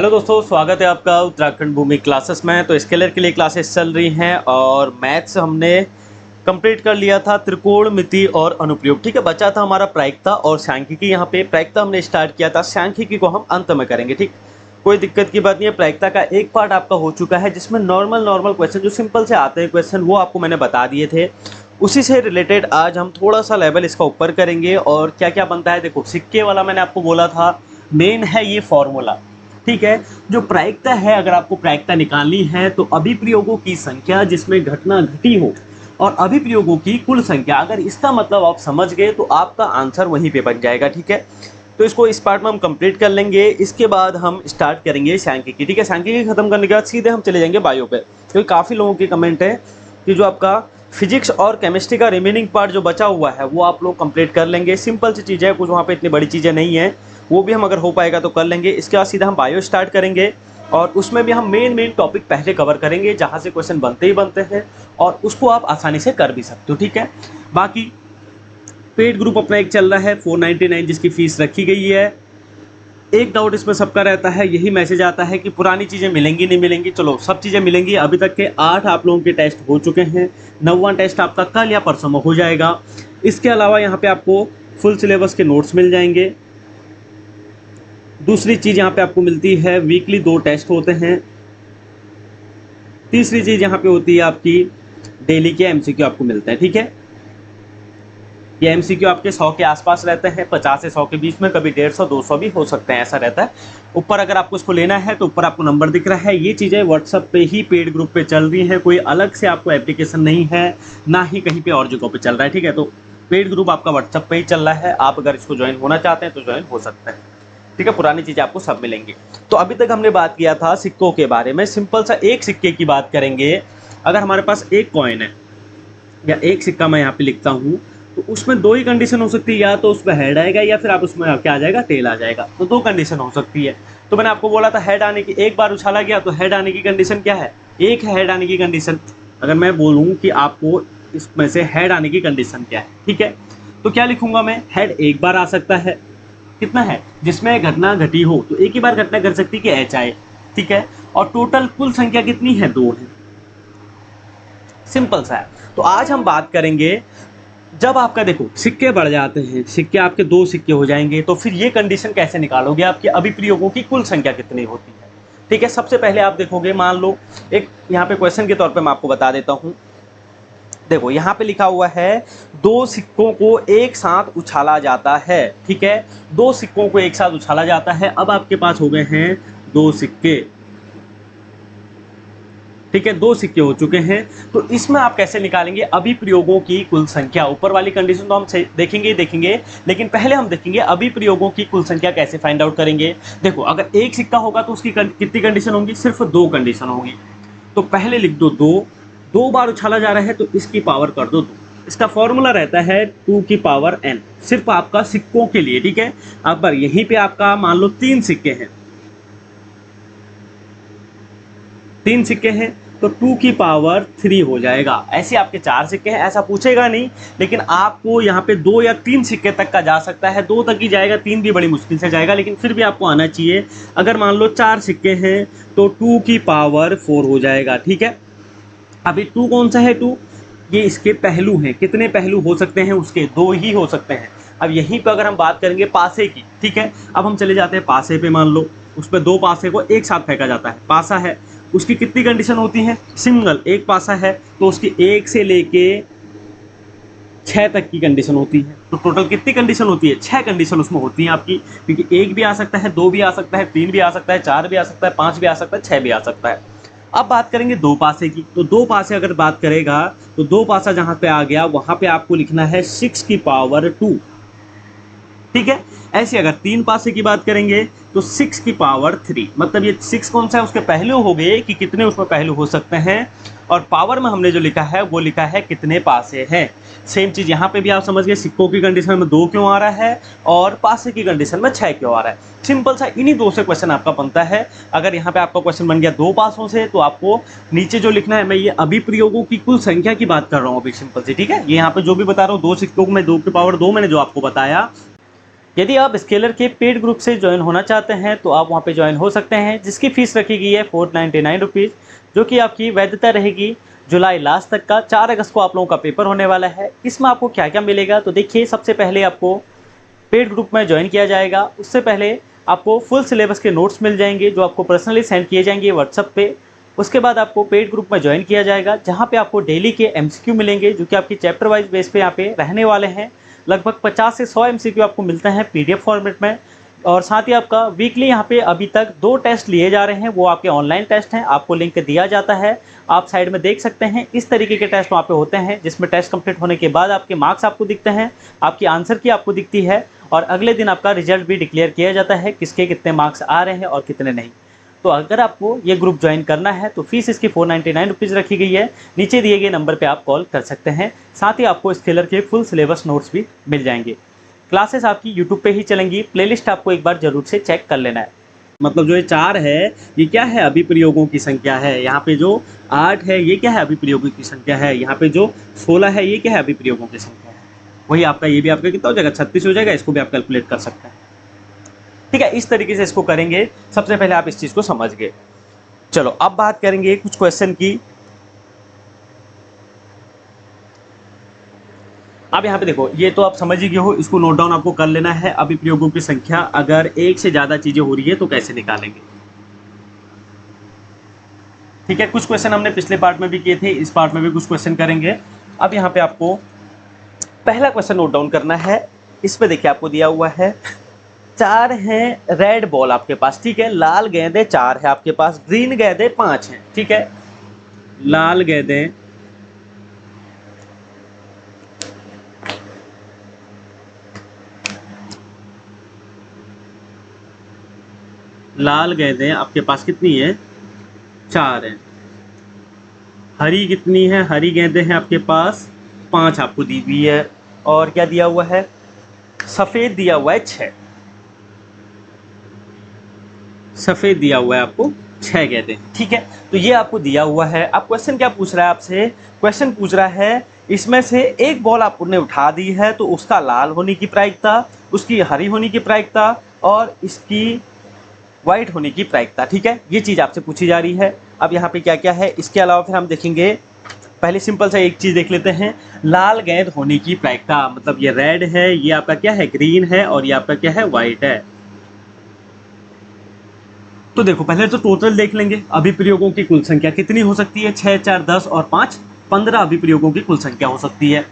Hello दोस्तों, स्वागत है आपका उत्तराखंड भूमि क्लासेस में। तो स्केलर के लिए क्लासेस चल रही हैं और मैथ्स हमने कंप्लीट कर लिया था, त्रिकोणमिति और अनुप्रयोग। ठीक है, बचा था हमारा प्रायिकता और सांख्यिकी। यहाँ पे प्रायिकता हमने स्टार्ट किया था, सांख्यिकी को हम अंत में करेंगे। ठीक, कोई दिक्कत की बात नहीं है। प्रायिकता का एक पार्ट आपका हो चुका है जिसमें नॉर्मल क्वेश्चन जो सिंपल से आते हैं क्वेश्चन वो आपको मैंने बता दिए थे। उसी से रिलेटेड आज हम थोड़ा सा लेवल इसका ऊपर करेंगे। और क्या क्या बनता है, देखो सिक्के वाला मैंने आपको बोला था, मेन है ये फॉर्मूला। ठीक है, जो प्रायिकता है, अगर आपको प्रायिकता निकालनी है तो अभिप्रयोगों की संख्या जिसमें घटना घटी हो और अभिप्रयोगों की कुल संख्या, अगर इसका मतलब आप समझ गए तो आपका आंसर वहीं पे बन जाएगा। ठीक है, तो इसको इस पार्ट में हम कंप्लीट कर लेंगे। इसके बाद हम स्टार्ट करेंगे सांख्यिकी। ठीक है, सांख्यिकी खत्म करने के बाद सीधे हम चले जाएंगे बायो पे, क्योंकि काफ़ी लोगों की कमेंट है कि जो आपका फिजिक्स और केमिस्ट्री का रिमेनिंग पार्ट जो बचा हुआ है वो आप लोग कंप्लीट कर लेंगे। सिंपल सी चीज़ है, कुछ वहाँ पे इतनी बड़ी चीज़ें नहीं है, वो भी हम अगर हो पाएगा तो कर लेंगे। इसके बाद सीधा हम बायो स्टार्ट करेंगे और उसमें भी हम मेन टॉपिक पहले कवर करेंगे जहाँ से क्वेश्चन बनते ही बनते हैं और उसको आप आसानी से कर भी सकते हो। ठीक है, बाकी पेड ग्रुप अपना एक चल रहा है 499 जिसकी फ़ीस रखी गई है। एक डाउट इसमें सबका रहता है, यही मैसेज आता है कि पुरानी चीज़ें मिलेंगी नहीं मिलेंगी। चलो, सब चीज़ें मिलेंगी। अभी तक के 8 आप लोगों के टेस्ट हो चुके हैं, 9वां टेस्ट आपका कल या परसों में हो जाएगा। इसके अलावा यहाँ पे आपको फुल सिलेबस के नोट्स मिल जाएंगे। दूसरी चीज़ यहाँ पे आपको मिलती है, वीकली 2 टेस्ट होते हैं। तीसरी चीज़ यहाँ पे होती है आपकी डेली के एमसीक्यू आपको मिलते हैं। ठीक है, ये एमसीक्यू आपके 100 के आसपास रहते हैं, 50 से 100 के बीच में, कभी 150 200 भी हो सकते हैं, ऐसा रहता है। ऊपर अगर आपको इसको लेना है तो ऊपर आपको नंबर दिख रहा है। ये चीज़ें व्हाट्सअप पे ही पेड ग्रुप पे चल रही हैं, कोई अलग से आपको एप्लीकेशन नहीं है, ना ही कहीं पे और जगहों पे चल रहा है। ठीक है, तो पेड ग्रुप आपका व्हाट्सअप पे ही चल रहा है। आप अगर इसको ज्वाइन होना चाहते हैं तो ज्वाइन हो सकते हैं। ठीक है, पुरानी चीज़ें आपको सब मिलेंगी। तो अभी तक हमने बात किया था सिक्कों के बारे में। सिंपल सा एक सिक्के की बात करेंगे। अगर हमारे पास एक कॉइन है या एक सिक्का मैं यहाँ पे लिखता हूँ तो उसमें 2 ही कंडीशन हो सकती है, या तो उसमें हेड आएगा या फिर आप उसमें क्या आ जाएगा, टेल आ जाएगा। तो 2 कंडीशन हो सकती है। तो मैंने आपको बोला था हेड आने की, एक बार उछाला गया तो हेड आने की कंडीशन क्या है, एक है हेड आने की कंडीशन। अगर मैं बोलूँ कि आपको इसमें से हेड आने की कंडीशन क्या है, ठीक है, तो क्या लिखूंगा मैं, हेड एक बार आ सकता है। कितना है, जिसमें घटना घटी हो, तो एक ही बार घटना कर सकती है कि एच आए। ठीक है, और टोटल कुल संख्या कितनी है, 2 है। सिंपल सा है। तो आज हम बात करेंगे, जब आपका देखो सिक्के बढ़ जाते हैं, सिक्के आपके 2 सिक्के हो जाएंगे, तो फिर ये कंडीशन कैसे निकालोगे, आपके अभिप्रयोगों की कुल संख्या कितनी होती है। ठीक है, सबसे पहले आप देखोगे, मान लो एक यहाँ पे क्वेश्चन के तौर पे मैं आपको बता देता हूँ। देखो यहाँ पे लिखा हुआ है 2 सिक्कों को एक साथ उछाला जाता है। ठीक है, 2 सिक्कों को एक साथ उछाला जाता है। अब आपके पास हो गए हैं 2 सिक्के। ठीक है, 2 सिक्के हो चुके हैं। तो इसमें आप कैसे निकालेंगे अभिप्रयोगों की कुल संख्या। ऊपर वाली कंडीशन तो हम देखेंगे, लेकिन पहले हम देखेंगे अभिप्रयोगों की कुल संख्या कैसे फाइंड आउट करेंगे। देखो, अगर एक सिक्का होगा तो उसकी कितनी कंडीशन होंगी, सिर्फ 2 कंडीशन होंगी। तो पहले लिख दो 2 बार उछाला जा रहा है तो इसकी पावर कर दो 2। इसका फॉर्मूला रहता है 2 की पावर n, सिर्फ आपका सिक्कों के लिए। ठीक है, अब यहीं पे आपका मान लो 3 सिक्के हैं, 3 सिक्के हैं तो 2 की पावर 3 हो जाएगा। ऐसे आपके 4 सिक्के हैं, ऐसा पूछेगा नहीं, लेकिन आपको यहाँ पे 2 या 3 सिक्के तक का जा सकता है, 2 तक ही जाएगा, 3 भी बड़ी मुश्किल से जाएगा, लेकिन फिर भी आपको आना चाहिए। अगर मान लो 4 सिक्के हैं तो 2 की पावर 4 हो जाएगा। ठीक है, अभी 2 कौन सा है, 2 ये इसके पहलू हैं। कितने पहलू हो सकते हैं उसके, 2 ही हो सकते हैं। अब यहीं पर अगर हम बात करेंगे पासे की, ठीक है, अब हम चले जाते हैं पासे पे। मान लो उस पर 2 पासे को एक साथ फेंका जाता है, पासा है, उसकी कितनी कंडीशन होती है, सिंगल, एक पासा है तो उसकी 1 से लेके 6 तक की कंडीशन होती है। तो टोटल कितनी कंडीशन होती है, 6 कंडीशन उसमें होती हैं आपकी, क्योंकि 1 भी आ सकता है, 2 भी आ सकता है, 3 भी आ सकता है, 4 भी आ सकता है, 5 भी आ सकता है, 6 भी आ सकता है। अब बात करेंगे 2 पासे की। तो 2 पासे अगर बात करेगा तो 2 पासा जहाँ पे आ गया वहाँ पे आपको लिखना है 6 की पावर 2। ठीक है, ऐसे अगर 3 पासे की बात करेंगे तो 6 की पावर 3। मतलब ये 6 कौन सा है, उसके पहलू हो गए कि कितने उसमें पहलू हो सकते हैं, और पावर में हमने जो लिखा है वो लिखा है कितने पासे हैं। सेम चीज़ यहाँ पे भी आप समझ गए, सिक्कों की कंडीशन में 2 क्यों आ रहा है और पासे की कंडीशन में 6 क्यों आ रहा है। सिंपल सा इन्हीं 2 से क्वेश्चन आपका बनता है। अगर यहाँ पे आपका क्वेश्चन बन गया 2 पासों से, तो आपको नीचे जो लिखना है, मैं ये अभिप्रयोगों की कुल संख्या की बात कर रहा हूँ अभी, सिंपल सी। ठीक है, ये यहाँ पे जो भी बता रहा हूँ, 2 सिक्कों में 2 की पावर 2 मैंने जो आपको बताया, यदि आप स्केलर के पेड ग्रुप से ज्वाइन होना चाहते हैं तो आप वहां पे ज्वाइन हो सकते हैं, जिसकी फ़ीस रखी गई है 499 रुपीज़, जो कि आपकी वैधता रहेगी जुलाई लास्ट तक का। 4 अगस्त को आप लोगों का पेपर होने वाला है। इसमें आपको क्या-क्या मिलेगा, तो देखिए सबसे पहले आपको पेड ग्रुप में ज्वाइन किया जाएगा। उससे पहले आपको फुल सिलेबस के नोट्स मिल जाएंगे, जो आपको पर्सनली सेंड किए जाएंगे व्हाट्सएप पे। उसके बाद आपको पेड ग्रुप में ज्वाइन किया जाएगा, जहाँ पे आपको डेली के एमसीक्यू मिलेंगे, जो कि आपकी चैप्टर वाइज बेस पे यहाँ पे रहने वाले हैं। लगभग 50 से 100 एमसीक्यू आपको मिलते हैं पीडीएफ फॉर्मेट में। और साथ ही आपका वीकली यहाँ पे अभी तक 2 टेस्ट लिए जा रहे हैं, वो आपके ऑनलाइन टेस्ट हैं, आपको लिंक दिया जाता है, आप साइड में देख सकते हैं। इस तरीके के टेस्ट वहाँ पे होते हैं, जिसमें टेस्ट कंप्लीट होने के बाद आपके मार्क्स आपको दिखते हैं, आपकी आंसर की आपको दिखती है, और अगले दिन आपका रिजल्ट भी डिक्लेयर किया जाता है, किसके कितने मार्क्स आ रहे हैं और कितने नहीं। तो अगर आपको ये ग्रुप ज्वाइन करना है तो फीस इसकी 499 रुपीज़ रखी गई है। नीचे दिए गए नंबर पे आप कॉल कर सकते हैं। साथ ही आपको स्केलर के फुल सिलेबस नोट्स भी मिल जाएंगे। क्लासेस आपकी यूट्यूब पे ही चलेंगी, प्लेलिस्ट आपको एक बार जरूर से चेक कर लेना है। मतलब जो ये 4 है ये क्या है, अभिप्रयोगों की संख्या है। यहाँ पे जो 8 है ये क्या है, अभिप्रयोगों की संख्या है। यहाँ पे जो 16 है ये क्या है, अभिप्रयोगों की संख्या है। वही आपका ये भी आपका कितना हो जाएगा, 36 हो जाएगा। इसको भी आप कैलकुलेट कर सकते हैं। ठीक है, इस तरीके से इसको करेंगे। सबसे पहले आप इस चीज़ को समझ गए। चलो अब बात करेंगे कुछ क्वेश्चन की। अब यहाँ पे देखो, ये तो आप समझ ही गए हो, इसको नोट डाउन आपको कर लेना है। अभिप्रयोगों की संख्या अगर एक से ज़्यादा चीज़ें हो रही है तो कैसे निकालेंगे। ठीक है, कुछ क्वेश्चन हमने पिछले पार्ट में भी किए थे, इस पार्ट में भी कुछ क्वेश्चन करेंगे। अब यहाँ पे आपको पहला क्वेश्चन नोट डाउन करना है। इस पे देखिए आपको दिया हुआ है 4 हैं रेड बॉल आपके पास। ठीक है, लाल गेंदें 4 है आपके पास, ग्रीन गेंदें 5 हैं। ठीक है, लाल गेंदें आपके पास कितनी है, 4 हैं। हरी कितनी है, हरी गेंदें हैं आपके पास 5 आपको दी हुई है। और क्या दिया हुआ है, सफ़ेद दिया हुआ है 6। सफ़ेद दिया हुआ है आपको 6 गेंदें। ठीक है, तो ये आपको दिया हुआ है। अब क्वेश्चन क्या पूछ रहा है आपसे, क्वेश्चन पूछ रहा है इसमें से एक बॉल आपने उठा दी है तो उसका लाल होने की प्रायिकता, उसकी हरी होने की प्रायिकता और इसकी वाइट होने की प्रायिकता। ठीक है, ये चीज़ आपसे पूछी जा रही है। अब यहाँ पे क्या क्या है, इसके अलावा फिर हम देखेंगे। पहले सिंपल सा एक चीज़ देख लेते हैं, लाल गेंद होने की प्रायिकता। मतलब ये रेड है, ये आपका क्या है, ग्रीन है, और ये आपका क्या है, वाइट है। तो देखो पहले तो टोटल देख लेंगे, अभिप्रयोगों की कुल संख्या कितनी हो सकती है, 6, 4, 10 और 5, 15 अभिप्रयोगों की कुल संख्या हो सकती है।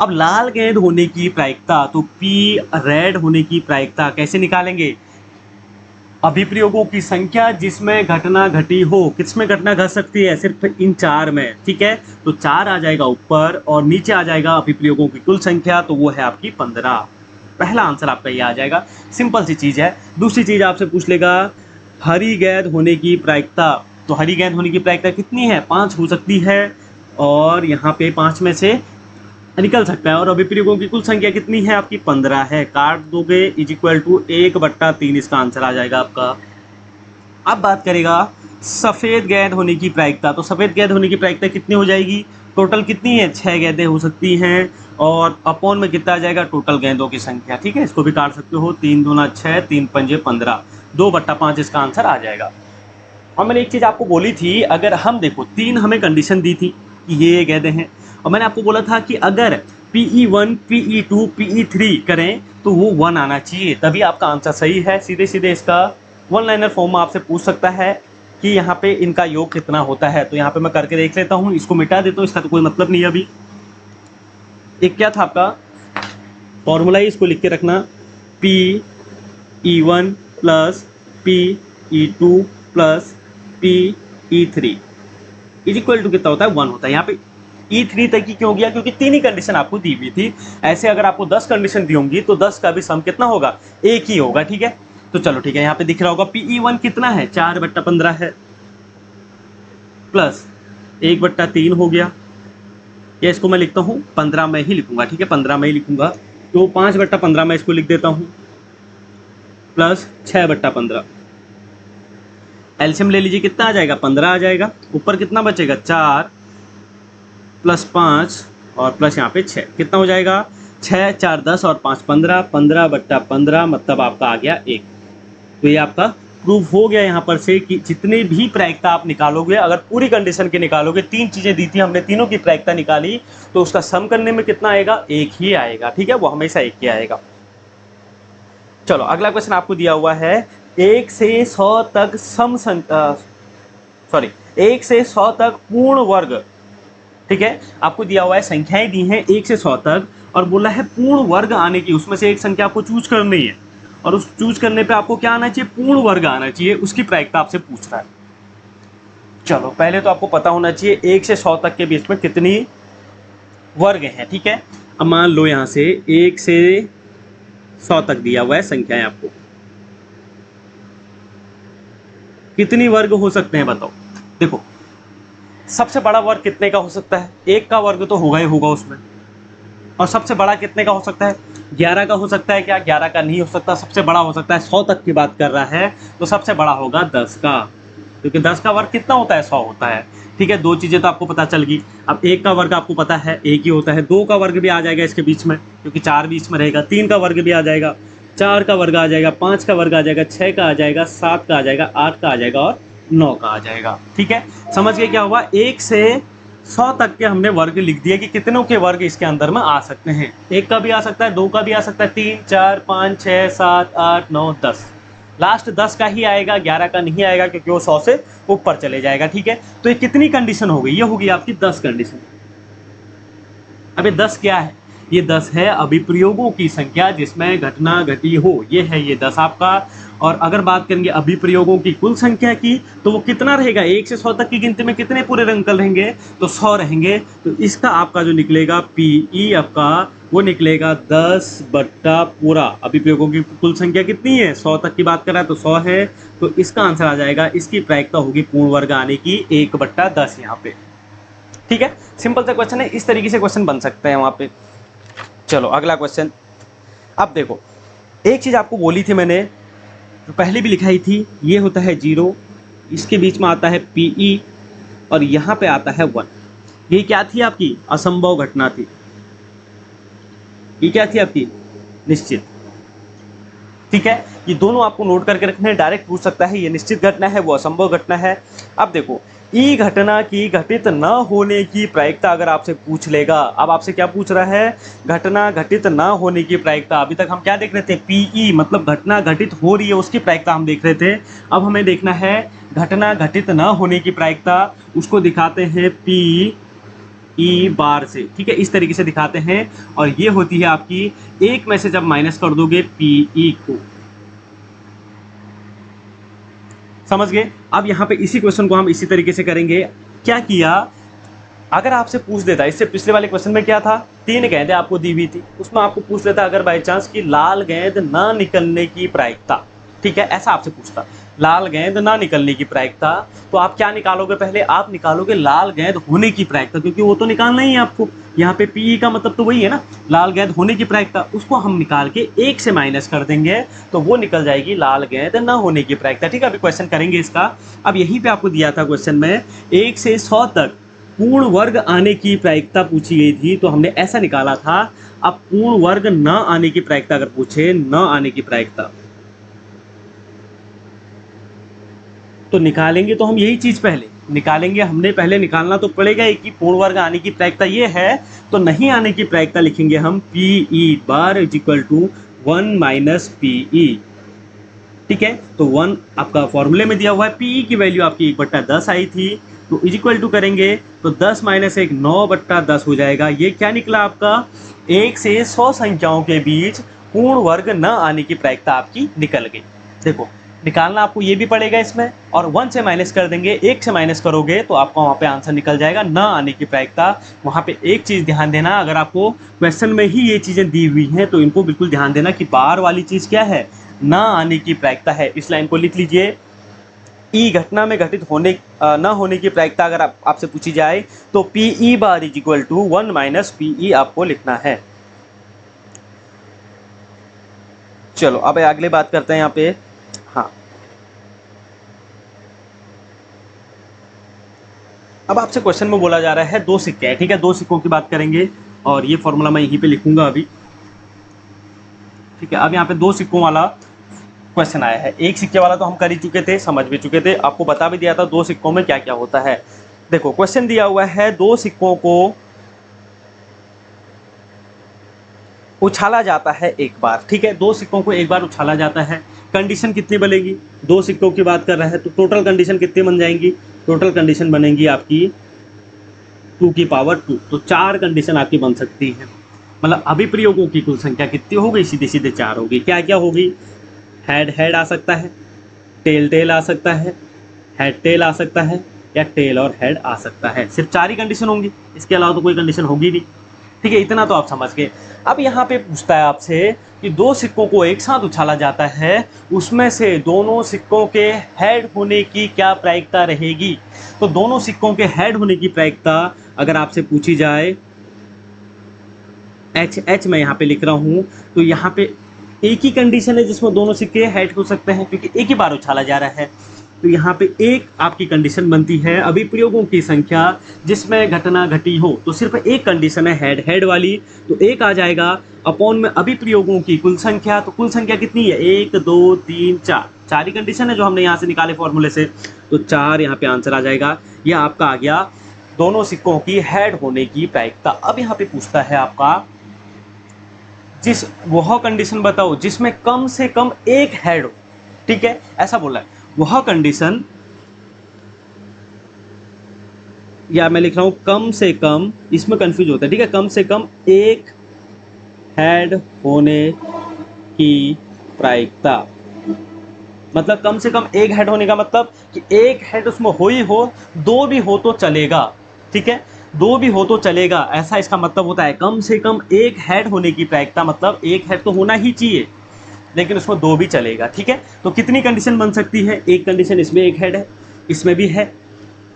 अब लाल गेंद होने की प्रायिकता, तो पी रेड होने की प्रायिकता कैसे निकालेंगे, अभिप्रयोगों की संख्या जिसमें घटना घटी हो। किसमें घटना घट सकती है, सिर्फ इन 4 में। ठीक है, तो 4 आ जाएगा ऊपर और नीचे आ जाएगा अभिप्रयोगों की कुल संख्या, तो वो है आपकी 15। पहला आंसर आपका ये आ जाएगा, सिंपल सी चीज़ है। दूसरी चीज़ आपसे पूछ लेगा हरी गेंद होने की प्रायिकता। तो हरी गेंद होने की प्रायिकता कितनी है, 5 हो सकती है, और यहाँ पे 5 में से निकल सकता है। और अभिप्रयोगों की कुल संख्या कितनी है आपकी, 15 है। काट दोगे इज इक्वल टू 1/3, इसका आंसर आ जाएगा आपका। अब बात करेगा सफ़ेद गेंद होने की प्रायिकता। तो सफ़ेद गेंद होने की प्रायिकता कितनी हो जाएगी, टोटल कितनी है, 6 गेंदें हो सकती हैं, और अपॉन में कितना आ जाएगा, टोटल गेंदों की संख्या। ठीक है, इसको भी काट सकते हो, 3 दूना 6, 3 पंजे 15, 2/5 इसका आंसर आ जाएगा। और मैंने एक चीज़ आपको बोली थी, अगर हम देखो 3 हमें कंडीशन दी थी कि ये गेंदें हैं, और मैंने आपको बोला था कि अगर PE1, PE2, PE3 करें तो वो 1 आना चाहिए, तभी आपका आंसर सही है। सीधे सीधे इसका 1 लाइनर फॉर्म में आपसे पूछ सकता है कि यहाँ पे इनका योग कितना होता है। तो यहाँ पे मैं करके देख लेता हूँ, इसको मिटा देता हूँ, इसका तो कोई मतलब नहीं है अभी। एक क्या था आपका फॉर्मूला, ही इसको लिख के रखना, PE1 plus PE2 plus PE3 is equal to कितना होता है, 1 होता है। यहाँ पे E3 तक ही क्यों गया, क्योंकि 3 ही कंडीशन आपको दी हुई थी। ऐसे अगर आपको 10 कंडीशन दी होंगी तो 10 का भी सम कितना होगा, 1 ही होगा। ठीक है, तो चलो ठीक है, यहाँ पे दिख रहा होगा PE1 कितना है, 4/15 है, प्लस 1/3 हो गया, या इसको मैं लिखता हूँ 15 में ही लिखूंगा। ठीक है, 15 में ही लिखूंगा, तो 5/15 में इसको लिख देता हूँ, प्लस 6/15। एलसीएम ले लीजिए, कितना आ जाएगा, 15 आ जाएगा। ऊपर कितना बचेगा, 4 प्लस 5 और प्लस यहाँ पे 6, कितना हो जाएगा, 6 4 10 और 5 15, 15/15 मतलब आपका आ गया 1। तो ये आपका प्रूफ हो गया यहाँ पर से कि जितने भी प्रायिकता आप निकालोगे, अगर पूरी कंडीशन के निकालोगे, 3 चीज़ें दी थी हमने, तीनों की प्रायिकता निकाली, तो उसका सम करने में कितना आएगा? 1 ही आएगा। ठीक है, वो हमेशा 1 ही आएगा। चलो अगला क्वेश्चन आपको दिया हुआ है 1 से 100 तक सॉरी 1 से 100 तक पूर्ण वर्ग। ठीक है, आपको दिया हुआ है संख्याएं दी हैं 1 से 100 तक और बोला है पूर्ण वर्ग आने की, उसमें से एक संख्या आपको चूज करनी है और उस चूज करने पे आपको क्या आना चाहिए? पूर्ण वर्ग आना चाहिए, उसकी प्रायिकता आपसे पूछ रहा है। चलो पहले तो आपको पता होना चाहिए 1 से 100 तक के बीच में कितनी वर्ग हैं। ठीक है, अब मान लो यहाँ से 1 से 100 तक दिया हुआ है संख्याएं, आपको कितनी वर्ग हो सकते हैं बताओ। देखो सबसे बड़ा वर्ग कितने का हो सकता है? 1 का वर्ग तो होगा ही होगा उसमें। और सबसे बड़ा कितने का हो सकता है? 11 का हो सकता है क्या? 11 का नहीं हो सकता, सबसे बड़ा हो सकता है 100 तक की बात कर रहा है तो सबसे बड़ा होगा 10 का, क्योंकि 10 का वर्ग कितना होता है? 100 होता है। ठीक है, 2 चीज़ें तो आपको पता चल गई। अब 1 का वर्ग आपको पता है 1 ही होता है, 2 का वर्ग भी आ जाएगा इसके बीच में क्योंकि 4 बीच में रहेगा, 3 का वर्ग भी आ जाएगा, 4 का वर्ग आ जाएगा, 5 का वर्ग आ जाएगा, 6 का आ जाएगा, 7 का आ जाएगा, 8 का आ जाएगा और 9 का आ जाएगा। ठीक है, समझ गए क्या हुआ? 1 से 100 तक के हमने वर्ग लिख दिए कि कितनों के वर्ग इसके अंदर में आ सकते हैं। 1 का भी आ सकता है, 2 का भी आ सकता है, 3 4 5 6 7 8 9 10, लास्ट 10 का ही आएगा, 11 का नहीं आएगा क्योंकि वो 100 से ऊपर चले जाएगा। ठीक है, तो ये कितनी कंडीशन हो गई? ये होगी आपकी 10 कंडीशन। अब ये 10 क्या है? ये 10 है अभिप्रयोगों की संख्या जिसमें घटना घटी हो, ये है ये 10 आपका। और अगर बात करेंगे अभिप्रयोगों की कुल संख्या की तो वो कितना रहेगा? 1 से 100 तक की गिनती में कितने पूरे अंकल रहेंगे? तो 100 रहेंगे। तो इसका आपका जो निकलेगा पीई आपका वो निकलेगा 10 बट्टा पूरा। अभिप्रयोगों की कुल संख्या कितनी है? 100 तक की बात कर रहा है तो 100 है, तो इसका आंसर आ जाएगा, इसकी प्रायिकता होगी पूर्ण वर्ग आने की 1/10 यहाँ पे। ठीक है, सिंपल सा क्वेश्चन है, इस तरीके से क्वेश्चन बन सकते हैं वहाँ पे। चलो अगला क्वेश्चन। अब देखो एक चीज़ आपको बोली थी मैंने, जो पहले भी लिखाई थी, ये होता है 0, इसके बीच में आता है पीई और यहाँ पे आता है 1। ये क्या थी आपकी? असंभव घटना थी। ये क्या थी आपकी? निश्चित। ठीक है, ये दोनों आपको नोट करके रखने हैं, डायरेक्ट पूछ सकता है, ये निश्चित घटना है, वो असंभव घटना है। अब देखो ई घटना की घटित न होने की प्रायिकता अगर आपसे पूछ लेगा, अब आपसे क्या पूछ रहा है? घटना घटित न होने की प्रायिकता। अभी तक हम क्या देख रहे थे? पीई मतलब घटना घटित हो रही है उसकी प्रायिकता हम देख रहे थे। अब हमें देखना है घटना घटित न होने की प्रायिकता, उसको दिखाते हैं पी ई बार से। ठीक है, इस तरीके से दिखाते हैं और ये होती है आपकी 1 में से जब माइनस कर दोगे पीई को। समझ गए? अब यहाँ पे इसी क्वेश्चन को हम इसी तरीके से करेंगे। क्या किया, अगर आपसे पूछ देता, इससे पिछले वाले क्वेश्चन में क्या था? 3 गेंदें आपको दी हुई थी, उसमें आपको पूछ लेता अगर बाई चांस की लाल गेंद ना निकलने की प्रायिकता। ठीक है, ऐसा आपसे पूछता लाल गेंद ना निकलने की प्रायिकता, तो आप क्या निकालोगे? पहले आप निकालोगे लाल गेंद होने की प्रायिकता, क्योंकि वो तो निकालना ही है आपको। यहाँ पे पीई का मतलब तो वही है ना, लाल गेंद होने की प्रायिकता, उसको हम निकाल के 1 से माइनस कर देंगे तो वो निकल जाएगी लाल गेंद ना होने की प्रायिकता। ठीक है, अभी क्वेश्चन करेंगे इसका। अब यहीं पे आपको दिया था क्वेश्चन में 1 से 100 तक पूर्ण वर्ग आने की प्रायिकता पूछी गई थी, तो हमने ऐसा निकाला था। अब पूर्ण वर्ग न आने की प्रायिकता अगर पूछे, न आने की प्रायिकता, तो निकालेंगे तो हम यही चीज पहले निकालेंगे, हमने पहले निकालना तो पड़ेगा ही कि पूर्ण वर्ग आने की प्रायिकता ये है, तो नहीं आने की प्रायिकता लिखेंगे हम PE bar is equal to 1 minus PE. ठीक है, तो 1 आपका फॉर्मूले में दिया हुआ है, पीई की वैल्यू आपकी 1/10 आई थी, तो इज इक्वल टू करेंगे तो 10 माइनस 1 9/10 हो जाएगा। ये क्या निकला आपका? 1 से 100 संख्याओं के बीच पूर्ण वर्ग न आने की प्रायिकता आपकी निकल गई। देखो निकालना आपको ये भी पड़ेगा इसमें, और 1 से माइनस कर देंगे, 1 से माइनस करोगे तो आपका वहाँ पे आंसर निकल जाएगा न आने की प्रायिकता। वहाँ पे एक चीज़ ध्यान देना, अगर आपको क्वेश्चन में ही ये चीज़ें दी हुई हैं तो इनको बिल्कुल ध्यान देना कि बार वाली चीज़ क्या है? न आने की प्रायिकता है। इस लाइन को लिख लीजिए, ई घटना में घटित होने न होने की प्रायिकता अगर आपसे पूछी जाए तो PE bar is equal to 1 minus PE आपको लिखना है। चलो अब अगले बात करते हैं यहाँ पे। हाँ, अब आपसे क्वेश्चन में बोला जा रहा है 2 सिक्के हैं। ठीक है, 2 सिक्कों की बात करेंगे और ये फॉर्मूला मैं यहीं पे लिखूंगा अभी। ठीक है। अब यहाँ पे 2 सिक्कों वाला क्वेश्चन आया है। एक सिक्के वाला तो हम कर ही चुके थे, समझ भी चुके थे, आपको बता भी दिया था 2 सिक्कों में क्या क्या होता है। देखो क्वेश्चन दिया हुआ है 2 सिक्कों को उछाला जाता है एक बार, ठीक है। 2 सिक्कों को एक बार उछाला जाता है, कंडीशन कितनी बनेगी? 2 सिक्कों की बात कर रहे हैं तो टोटल कंडीशन कितनी बन जाएंगी? टोटल कंडीशन बनेंगी आपकी 2 की पावर 2, तो 4 कंडीशन आपकी बन सकती है। मतलब अभिप्रयोगों की कुल संख्या कितनी हो गई? सीधे सीधे 4 होगी। क्या क्या होगी? हेड हेड आ सकता है, टेल टेल आ सकता है, हेड टेल आ सकता है, या टेल और हेड आ सकता है। सिर्फ 4 ही कंडीशन होंगी, इसके अलावा तो कोई कंडीशन होगी नहीं, ठीक है। इतना तो आप समझ गए। अब यहाँ पे पूछता है आपसे कि 2 सिक्कों को एक साथ उछाला जाता है, उसमें से दोनों सिक्कों के हेड होने की क्या प्रायिकता रहेगी? तो दोनों सिक्कों के हेड होने की प्रायिकता अगर आपसे पूछी जाए, एच मैं यहाँ पे लिख रहा हूँ, तो यहाँ पे एक ही कंडीशन है जिसमें दोनों सिक्के हेड हो सकते हैं, क्योंकि एक ही बार उछाला जा रहा है। तो यहाँ पे एक आपकी कंडीशन बनती है अभिप्रयोगों की संख्या जिसमें घटना घटी हो, तो सिर्फ एक कंडीशन है हेड हेड वाली, तो एक आ जाएगा अपॉन में अभिप्रयोगों की कुल संख्या। तो कुल संख्या कितनी है? 1 2 3 4, 4 ही कंडीशन है जो हमने यहाँ से निकाले फॉर्मूले से, तो 4 यहाँ पे आंसर आ जाएगा। यह आपका आ गया दोनों सिक्कों की हेड होने की प्रायिकता। अब यहाँ पे पूछता है आपका वह कंडीशन बताओ जिसमें कम से कम एक हेड हो, ठीक है, ऐसा बोला है। वह कंडीशन, या मैं लिख रहा हूं कम से कम, इसमें कंफ्यूज होता है, ठीक है। कम से कम एक हेड होने की प्रायिकता, मतलब कम से कम एक हेड होने का मतलब कि एक हेड उसमें हो ही हो, 2 भी हो तो चलेगा, ठीक है। 2 भी हो तो चलेगा, ऐसा इसका मतलब होता है। कम से कम एक हेड होने की प्रायिकता मतलब एक हेड तो होना ही चाहिए, लेकिन उसमें 2 भी चलेगा, ठीक है। तो कितनी कंडीशन बन सकती है? एक कंडीशन इसमें एक हेड है, इसमें भी है,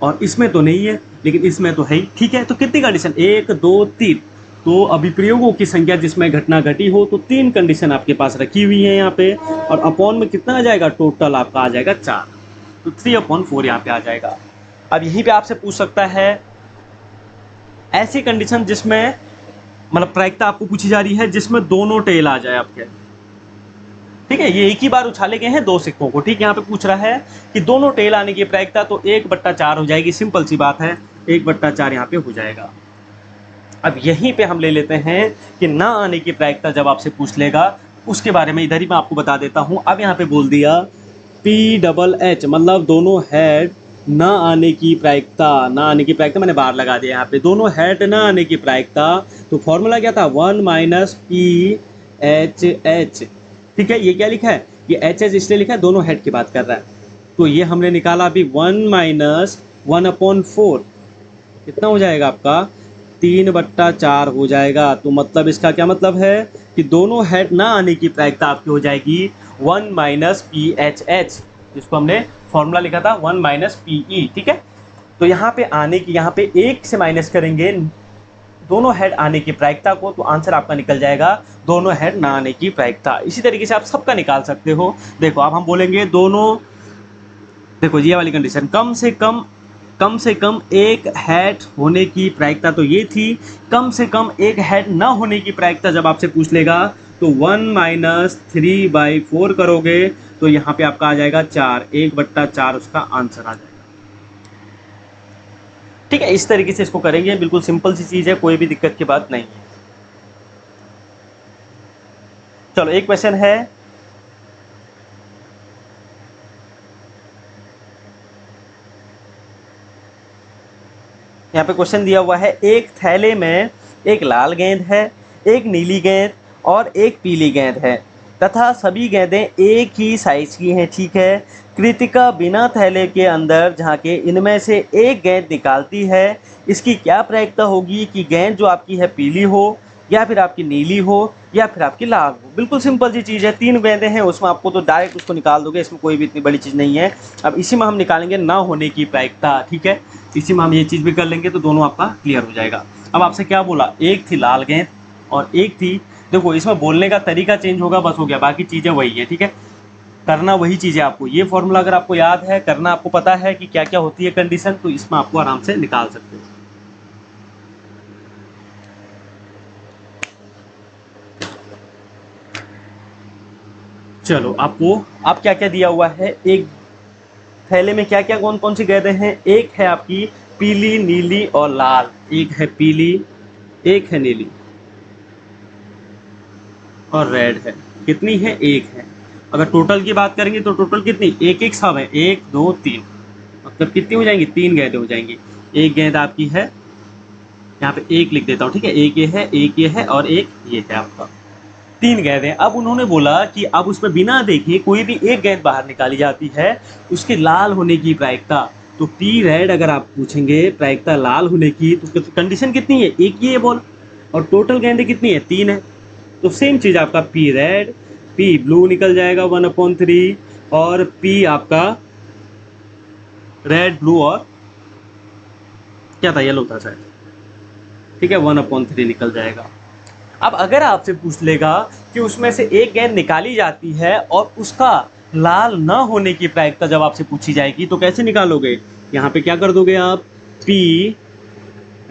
और इसमें तो नहीं है लेकिन इसमें तो है ही, ठीक है। तो कितनी कंडीशन? 1 2 3। तो अभिप्रयोगों की संख्या जिसमें घटना घटी हो, तो 3 कंडीशन आपके पास रखी हुई है यहाँ पे, और अपॉन में कितना आ जाएगा? टोटल आपका आ जाएगा 4, तो 3/4 यहाँ पे आ जाएगा। अब यहीं पे आपसे पूछ सकता है ऐसी कंडीशन जिसमें, मतलब प्रायिकता आपको पूछी जा रही है जिसमें दोनों टेल आ जाए आपके, ठीक है। ये एक ही बार उछाले गए हैं 2 सिक्कों को, ठीक। यहाँ पे पूछ रहा है कि दोनों टेल आने की प्रायिकता, तो 1/4 हो जाएगी, सिंपल सी बात है, 1/4 यहाँ पे हो जाएगा। अब यहीं पे हम ले लेते हैं कि ना आने की प्रायिकता जब आपसे पूछ लेगा, उसके बारे में इधर ही मैं आपको बता देता हूँ। अब यहाँ पे बोल दिया PHH, मतलब दोनों हेड ना आने की प्रायिकता, ना आने की प्रायिकता मैंने बार लगा दिया यहाँ पे, दोनों हेड ना आने की प्रायिकता। तो फॉर्मूला क्या था? 1 - PHH, ठीक है। ये क्या लिखा है? ये HH इसलिए लिखा है, दोनों हेड की बात कर रहा है। तो ये हमने निकाला अभी 1 - 1/4, कितना हो जाएगा आपका? 3/4 हो जाएगा। तो मतलब इसका क्या मतलब है कि दोनों हेड ना आने की प्रायिकता आपकी हो जाएगी 1 - PHH, जिसको हमने फॉर्मूला लिखा था 1 - PE, ठीक है। तो यहाँ पे आने की, यहाँ पे 1 से माइनस करेंगे दोनों हेड आने की प्रायिकता को, तो आंसर आपका निकल जाएगा दोनों हेड ना आने की प्रायिकता। इसी तरीके से आप सबका निकाल सकते हो। देखो अब हम बोलेंगे दोनों, देखो ये वाली कंडीशन, कम से कम एक हेड होने की प्रायिकता तो ये थी, कम से कम एक हेड ना होने की प्रायिकता जब आपसे पूछ लेगा तो 1 - 3/4 करोगे तो यहाँ पे आपका आ जाएगा 4, 1/4 उसका आंसर आ जाएगा, ठीक है। इस तरीके से इसको करेंगे, बिल्कुल सिंपल सी चीज़ है, कोई भी दिक्कत की बात नहीं है। चलो एक क्वेश्चन है, यहाँ पे क्वेश्चन दिया हुआ है, एक थैले में एक लाल गेंद है, एक नीली गेंद और एक पीली गेंद है तथा सभी गेंदें एक ही साइज की हैं, ठीक है। कृतिका बिना थैले के अंदर झांके इनमें से एक गेंद निकालती है, इसकी क्या प्रायिकता होगी कि गेंद जो आपकी है पीली हो, या फिर आपकी नीली हो, या फिर आपकी लाल हो? बिल्कुल सिंपल सी चीज़ है, 3 गेंदें हैं उसमें, आपको तो डायरेक्ट उसको निकाल दोगे, इसमें कोई भी इतनी बड़ी चीज़ नहीं है। अब इसी में हम निकालेंगे ना होने की प्रायिकता, ठीक है। इसी में हम ये चीज़ भी कर लेंगे तो दोनों आपका क्लियर हो जाएगा। अब आपसे क्या बोला? एक थी लाल गेंद और एक थी, देखो इसमें बोलने का तरीका चेंज होगा, बस हो गया, बाकी चीज़ें वही है, ठीक है। करना वही चीज़ है आपको, ये फॉर्मूला अगर आपको याद है, करना आपको पता है कि क्या क्या होती है कंडीशन, तो इसमें आपको आराम से निकाल सकते हो। चलो आपको अब क्या क्या दिया हुआ है, एक थैले में क्या क्या कौन कौन सी गेंदें हैं, एक है आपकी पीली, नीली और लाल, एक है पीली, एक है नीली और रेड है। कितनी है? एक है। अगर टोटल की बात करेंगे तो टोटल कितनी, एक एक सब है, एक दो तीन, मतलब कितनी हो जाएंगी, तीन गेंदें हो जाएंगी। एक गेंद आपकी है, यहाँ पे एक लिख देता हूँ, ठीक है, एक ये है, एक ये है और एक ये है आपका, तीन गेंदें। अब उन्होंने बोला कि अब उसमें बिना देखे कोई भी एक गेंद बाहर निकाली जाती है, उसके लाल होने की प्रायिकता, तो पी रेड अगर आप पूछेंगे प्रायिकता लाल होने की, तो कंडीशन कितनी है, एक ही है बॉल और टोटल गेंदें कितनी है, तीन है। तो सेम चीज़ आपका पी रेड, पी ब्लू निकल जाएगा 1/3 और पी आपका रेड ब्लू और क्या था, येलो था शायद, ठीक है, 1/3 निकल जाएगा। अब अगर आपसे पूछ लेगा कि उसमें से एक गेंद निकाली जाती है और उसका लाल न होने की प्रायिकता जब आपसे पूछी जाएगी तो कैसे निकालोगे, यहाँ पे क्या कर दोगे आप, पी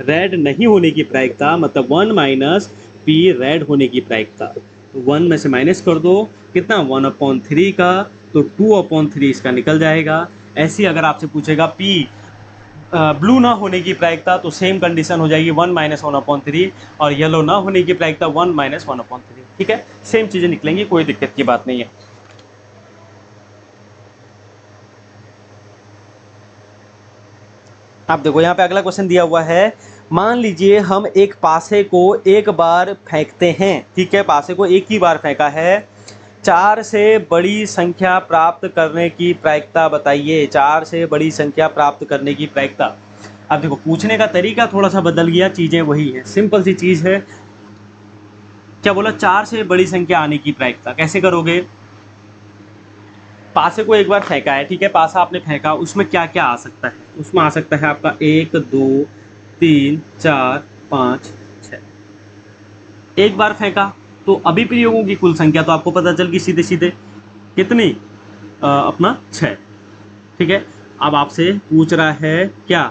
रेड नहीं होने की प्रायिकता, मतलब 1 माइनस पी रेड होने की प्रायिकता, तो 1 में से माइनस कर दो, कितना 1/3 का, तो 2/3 इसका निकल जाएगा। ऐसी अगर आपसे पूछेगा पी ब्लू ना होने की प्रायिकता, तो सेम कंडीशन हो जाएगी 1 माइनस 1/3 और येलो ना होने की प्रायिकता 1 माइनस 1/3, ठीक है, सेम चीज़ें निकलेंगी, कोई दिक्कत की बात नहीं है। आप देखो यहाँ पे अगला क्वेश्चन दिया हुआ है, मान लीजिए हम एक पासे को एक बार फेंकते हैं, ठीक है, पासे को एक ही बार फेंका है, 4 से बड़ी संख्या प्राप्त करने की प्रायिकता बताइए, 4 से बड़ी संख्या प्राप्त करने की प्रायिकता। अब देखो पूछने का तरीका थोड़ा सा बदल गया, चीज़ें वही है, सिंपल सी चीज़ है। क्या बोला, 4 से बड़ी संख्या आने की प्रायिकता कैसे करोगे, पासे को एक बार फेंका है, ठीक है, पासा आपने फेंका, उसमें क्या क्या आ सकता है, उसमें आ सकता है आपका 1 2 3 4 5 6, एक बार फेंका तो अभिप्रयोगों की कुल संख्या तो आपको पता चल गई सीधे सीधे, कितनी अपना 6, ठीक है। अब आपसे पूछ रहा है क्या,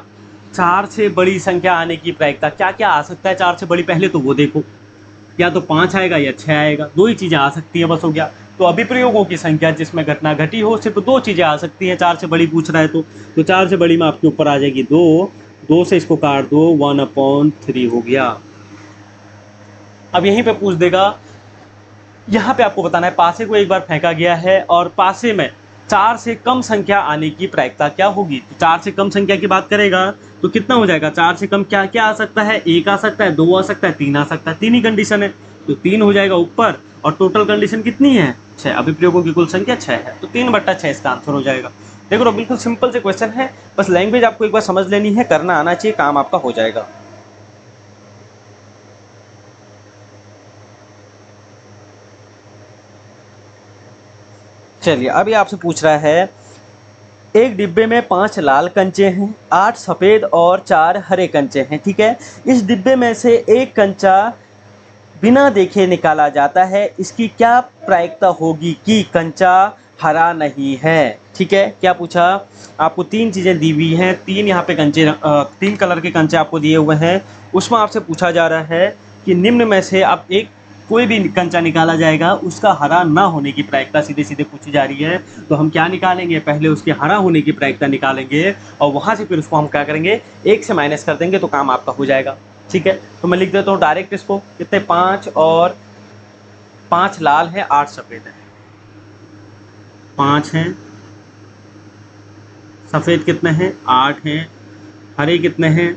4 से बड़ी संख्या आने की प्रायिकता, क्या क्या आ सकता है 4 से बड़ी, पहले तो वो देखो, या तो 5 आएगा या 6 आएगा, दो ही चीज़ें आ सकती हैं, बस हो गया। तो अभिप्रयोगों की संख्या जिसमें घटना घटी हो सिर्फ दो चीज़ें आ सकती हैं, 4 से बड़ी पूछ रहा है तो 4 से बड़ी में आपके ऊपर आ जाएगी 2, 2 से इसको काट दो, 1/3 हो गया। अब यहीं पे पूछ देगा, यहाँ पे आपको बताना है पासे को एक बार फेंका गया है और पासे में 4 से कम संख्या आने की प्रायिकता क्या होगी, तो 4 से कम संख्या की बात करेगा तो कितना हो जाएगा, 4 से कम क्या क्या आ सकता है, 1 आ सकता है, 2 आ सकता है, 3 आ सकता है, 3 ही कंडीशन है, तो 3 हो जाएगा ऊपर और टोटल कंडीशन कितनी है, 6, अभिप्रयोगों की कुल संख्या 6 है, तो 3/6 इसका आंसर हो जाएगा। देखो बिल्कुल सिंपल से क्वेश्चन है, बस लैंग्वेज आपको एक बार समझ लेनी है, करना आना चाहिए, काम आपका हो जाएगा। चलिए अभी आपसे पूछ रहा है, एक डिब्बे में 5 लाल कंचे हैं, 8 सफ़ेद और 4 हरे कंचे हैं, ठीक है, इस डिब्बे में से एक कंचा बिना देखे निकाला जाता है, इसकी क्या प्रायिकता होगी कि कंचा हरा नहीं है, ठीक है। क्या पूछा, आपको 3 चीज़ें दी हुई हैं, 3 यहाँ पे कंचे 3 कलर के कंचे आपको दिए हुए हैं, उसमें आपसे पूछा जा रहा है कि निम्न में से आप एक कोई भी कंचा निकाला जाएगा, उसका हरा ना होने की प्रायिकता सीधे सीधे पूछी जा रही है, तो हम क्या निकालेंगे, पहले उसके हरा होने की प्रायिकता निकालेंगे और वहाँ से फिर उसको हम क्या करेंगे, 1 से माइनस कर देंगे तो काम आपका हो जाएगा, ठीक है। तो मैं लिख देता हूँ डायरेक्ट इसको, कितने 5 और 5 लाल है, 8 सफ़ेद है, 5 हैं, सफ़ेद कितने हैं 8 हैं, हरे कितने हैं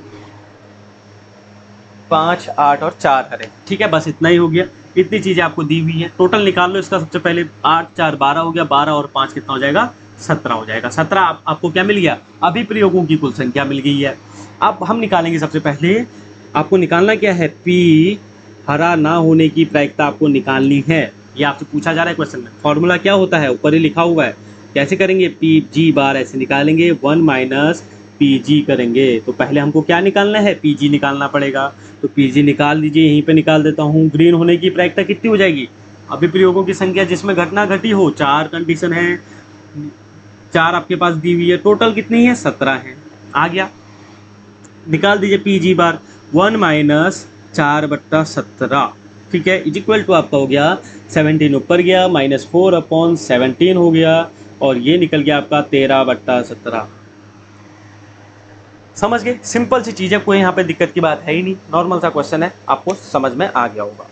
5 8 और 4 हरे, ठीक है, बस इतना ही हो गया, इतनी चीज़ें आपको दी हुई है, टोटल निकाल लो इसका। सबसे पहले 8 4 12 हो गया, 12 और 5 कितना हो जाएगा 17 हो जाएगा, 17 आपको क्या मिल गया, अभिप्रयोगों की कुल संख्या मिल गई है। अब हम निकालेंगे, सबसे पहले आपको निकालना क्या है, पी हरा ना होने की प्रायिकता आपको निकालनी है, ये आपसे पूछा जा रहा है क्वेश्चन में। फॉर्मूला क्या होता है, ऊपर ही लिखा हुआ है, कैसे करेंगे, पी जी बार ऐसे निकालेंगे, 1 माइनस पी जी करेंगे, तो पहले हमको क्या निकालना है, पी जी निकालना पड़ेगा, तो पी जी निकाल दीजिए, यहीं पे निकाल देता हूँ। ग्रीन होने की प्रायिकता कितनी हो जाएगी, अभिप्रयोगों की संख्या जिसमें घटना घटी हो, 4 कंडीशन है, 4 आपके पास दी हुई है, टोटल कितनी है 17 है, आ गया, निकाल दीजिए पी जी बार, 1 माइनस 4/17, ठीक है, इज इक्वल टू आपका हो गया 17 ऊपर गया -4/17 हो गया और ये निकल गया आपका 13/17। समझ गए, सिंपल सी चीज़ है, कोई यहाँ पे दिक्कत की बात है ही नहीं, नॉर्मल सा क्वेश्चन है, आपको समझ में आ गया होगा।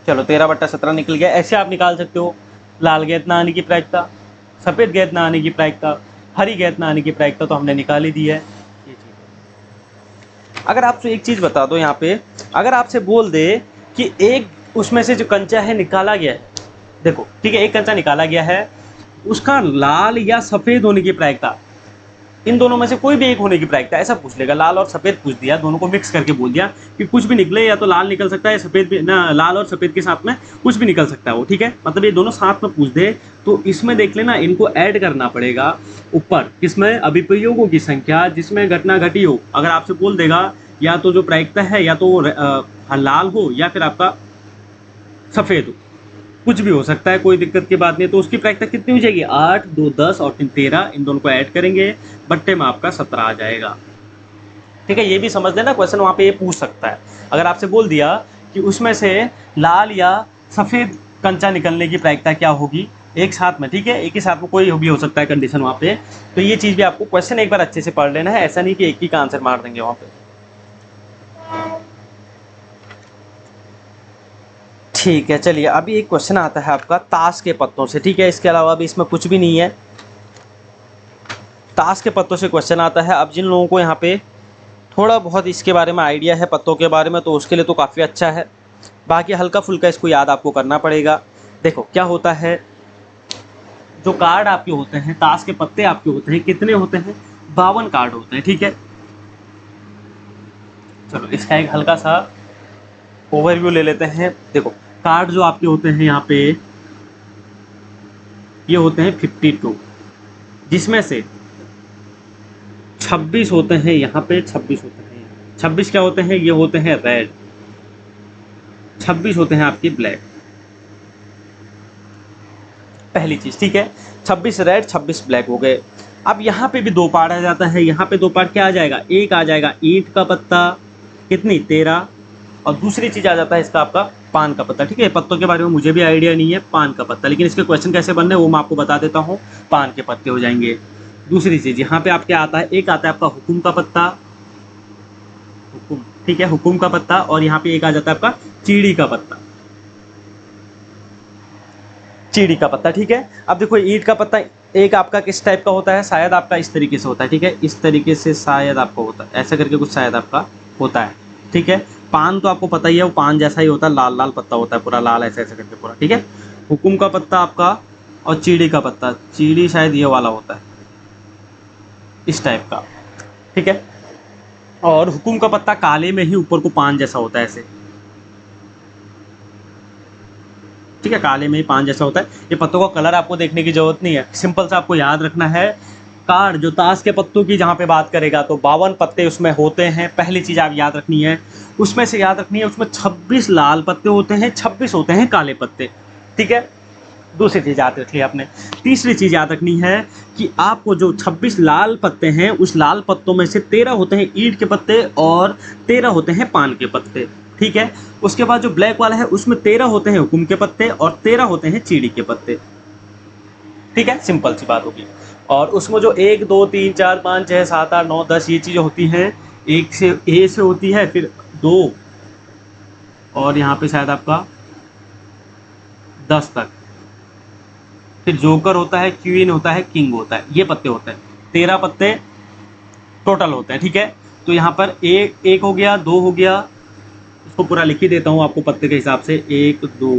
चलो 13/17 निकल गया। ऐसे आप निकाल सकते हो लाल गेंद ना आने की प्रायिकता, सफ़ेद गेंद ना आने की प्रायिकता, हरी गेंद ना आने की प्रायिकता तो हमने निकाल ही दी है। ये चीज़ अगर आपसे एक चीज़ बता दो यहाँ पे, अगर आपसे बोल दे कि एक उसमें से जो कंचा है निकाला गया है, देखो ठीक है, एक कंचा निकाला गया है, उसका लाल या सफ़ेद होने की प्रायिकता, इन दोनों में से कोई भी एक होने की प्रायिकता, ऐसा पूछ लेगा। लाल और सफ़ेद पूछ दिया, दोनों को मिक्स करके बोल दिया कि कुछ भी निकले, या तो लाल निकल सकता है या सफ़ेद भी ना, लाल और सफ़ेद के साथ में कुछ भी निकल सकता है वो, ठीक है, मतलब ये दोनों साथ में पूछ दे तो इसमें देख लेना, इनको ऐड करना पड़ेगा ऊपर, किसमें, अभिप्रयोगों की संख्या जिसमें घटना घटी हो। अगर आपसे बोल देगा या तो जो प्रायिकता है या तो लाल हो या फिर आपका सफ़ेद हो, कुछ भी हो सकता है, कोई दिक्कत की बात नहीं, तो उसकी प्रायिकता कितनी हो जाएगी, 8, 2 10 और 3 13, इन दोनों को ऐड करेंगे, बट्टे में आपका 17 आ जाएगा। ठीक है, ये भी समझ लेना, क्वेश्चन वहाँ पे ये पूछ सकता है। अगर आपसे बोल दिया कि उसमें से लाल या सफ़ेद कंचा निकलने की प्रायिकता क्या होगी एक साथ में, ठीक है, एक ही साथ में कोई भी हो सकता है कंडीशन वहाँ पे, तो ये चीज़ भी आपको क्वेश्चन एक बार अच्छे से पढ़ लेना है, ऐसा नहीं कि एक ही का आंसर मार देंगे वहाँ पे। ठीक है, चलिए अभी एक क्वेश्चन आता है आपका ताश के पत्तों से, ठीक है, इसके अलावा अभी इसमें कुछ भी नहीं है, ताश के पत्तों से क्वेश्चन आता है। अब जिन लोगों को यहाँ पे थोड़ा बहुत इसके बारे में आइडिया है पत्तों के बारे में, तो उसके लिए तो काफ़ी अच्छा है, बाकी हल्का फुल्का इसको याद आपको करना पड़ेगा। देखो क्या होता है, जो कार्ड आपके होते हैं, ताश के पत्ते आपके होते हैं, कितने होते हैं, 52 कार्ड होते हैं, ठीक है। चलो इसका एक हल्का सा ओवरव्यू ले लेते हैं। देखो कार्ड जो आपके होते हैं यहाँ पे, ये होते हैं 52, जिसमें से 26 होते हैं यहाँ पे, 26 होते हैं, 26 क्या होते हैं, ये होते हैं रेड, 26 होते हैं आपके ब्लैक, पहली चीज़, ठीक है, 26 रेड 26 ब्लैक हो गए। अब यहाँ पे भी दो पार्ट आ जाता है, यहाँ पे दो पार्ट क्या आ जाएगा, एक आ जाएगा ईंट का पत्ता, कितनी 13, और दूसरी चीज़ आ जाता है इसका आपका पान का पत्ता, ठीक है। पत्तों के बारे में मुझे भी आइडिया नहीं है, पान का पत्ता, लेकिन इसके क्वेश्चन कैसे बनने वो मैं आपको बता देता हूँ, पान के पत्ते हो जाएंगे। दूसरी चीज़ यहाँ पे आप क्या आता है, एक आता है आपका हुकुम का पत्ता, हुकुम, ठीक है, हुकुम का पत्ता, और यहाँ पे एक आ जाता है आपका चीड़ी का पत्ता, चीड़ी का पत्ता, ठीक है। अब देखो ईंट का पत्ता एक आपका किस टाइप का होता है, शायद आपका इस तरीके से होता है, ठीक है, इस तरीके से शायद आपको होता है, ऐसा करके कुछ शायद आपका होता है, ठीक है। पान तो आपको पता ही है, वो पान जैसा ही होता है, लाल लाल पत्ता होता है, पूरा लाल ऐसे ऐसे करके पूरा, ठीक है। हुकुम का पत्ता आपका, और चीड़ी का पत्ता, चीड़ी शायद ये वाला होता है, इस टाइप का, ठीक है। और हुकुम का पत्ता काले में ही ऊपर को पान जैसा होता है ऐसे, ठीक है, काले में ही पान जैसा होता है। ये पत्तों का कलर आपको देखने की जरूरत नहीं है, सिंपल सा आपको याद रखना है। कार्ड जो ताश के पत्तों की जहाँ पे बात करेगा तो 52 पत्ते उसमें होते हैं, पहली चीज़ आप याद रखनी है, उसमें से याद रखनी है उसमें 26 लाल पत्ते होते हैं, 26 होते हैं काले पत्ते, ठीक है। दूसरी चीज़ याद रख लिया आपने। तीसरी चीज़ याद रखनी है कि आपको जो 26 लाल पत्ते हैं, उस लाल पत्तों में से 13 होते हैं ईंट के पत्ते और 13 होते हैं पान के पत्ते, ठीक है। उसके बाद जो ब्लैक वाला है उसमें 13 होते हैं हुकुम के पत्ते और 13 होते हैं चीड़ी के पत्ते, ठीक है, सिंपल सी बात होगी। और उसमें जो 1 2 3 4 5 6 7 8 9 10 ये चीज़ें होती हैं, एक से ए से होती है, फिर 2 और यहाँ पे शायद आपका 10 तक, फिर जोकर होता है, क्वीन होता है, किंग होता है, ये पत्ते होते हैं, 13 पत्ते टोटल होते हैं, ठीक है। तो यहाँ पर एक हो गया, 2 हो गया, इसको पूरा लिख ही देता हूँ आपको पत्ते के हिसाब से, 1 2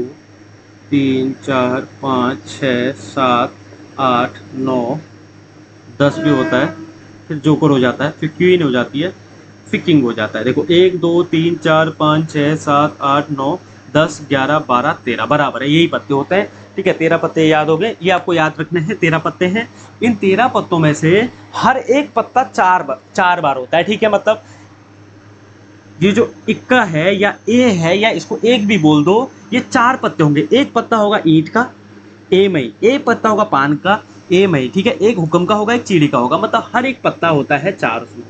3 4 5 6 7 8 9 10 भी होता है, फिर जोकर हो जाता है, फिर क्वीन हो जाती है, फिर किंग हो जाता है। देखो 1 2 3 4 5 6 7 8 9 10 11 12 13 बराबर है, यही पत्ते होते हैं, ठीक है। 13 पत्ते याद हो गए, ये आपको याद रखने हैं, 13 पत्ते हैं। इन 13 पत्तों में से हर एक पत्ता 4 बार होता है, ठीक है। मतलब ये जो इक्का है या ए है, या इसको एक भी बोल दो, ये 4 पत्ते होंगे, एक पत्ता होगा ईंट का, ए मई, एक पत्ता होगा पान का, ए मई, ठीक है, एक हुक्म का होगा, एक चीड़ी का होगा, मतलब हर एक पत्ता होता है 4 उसमें।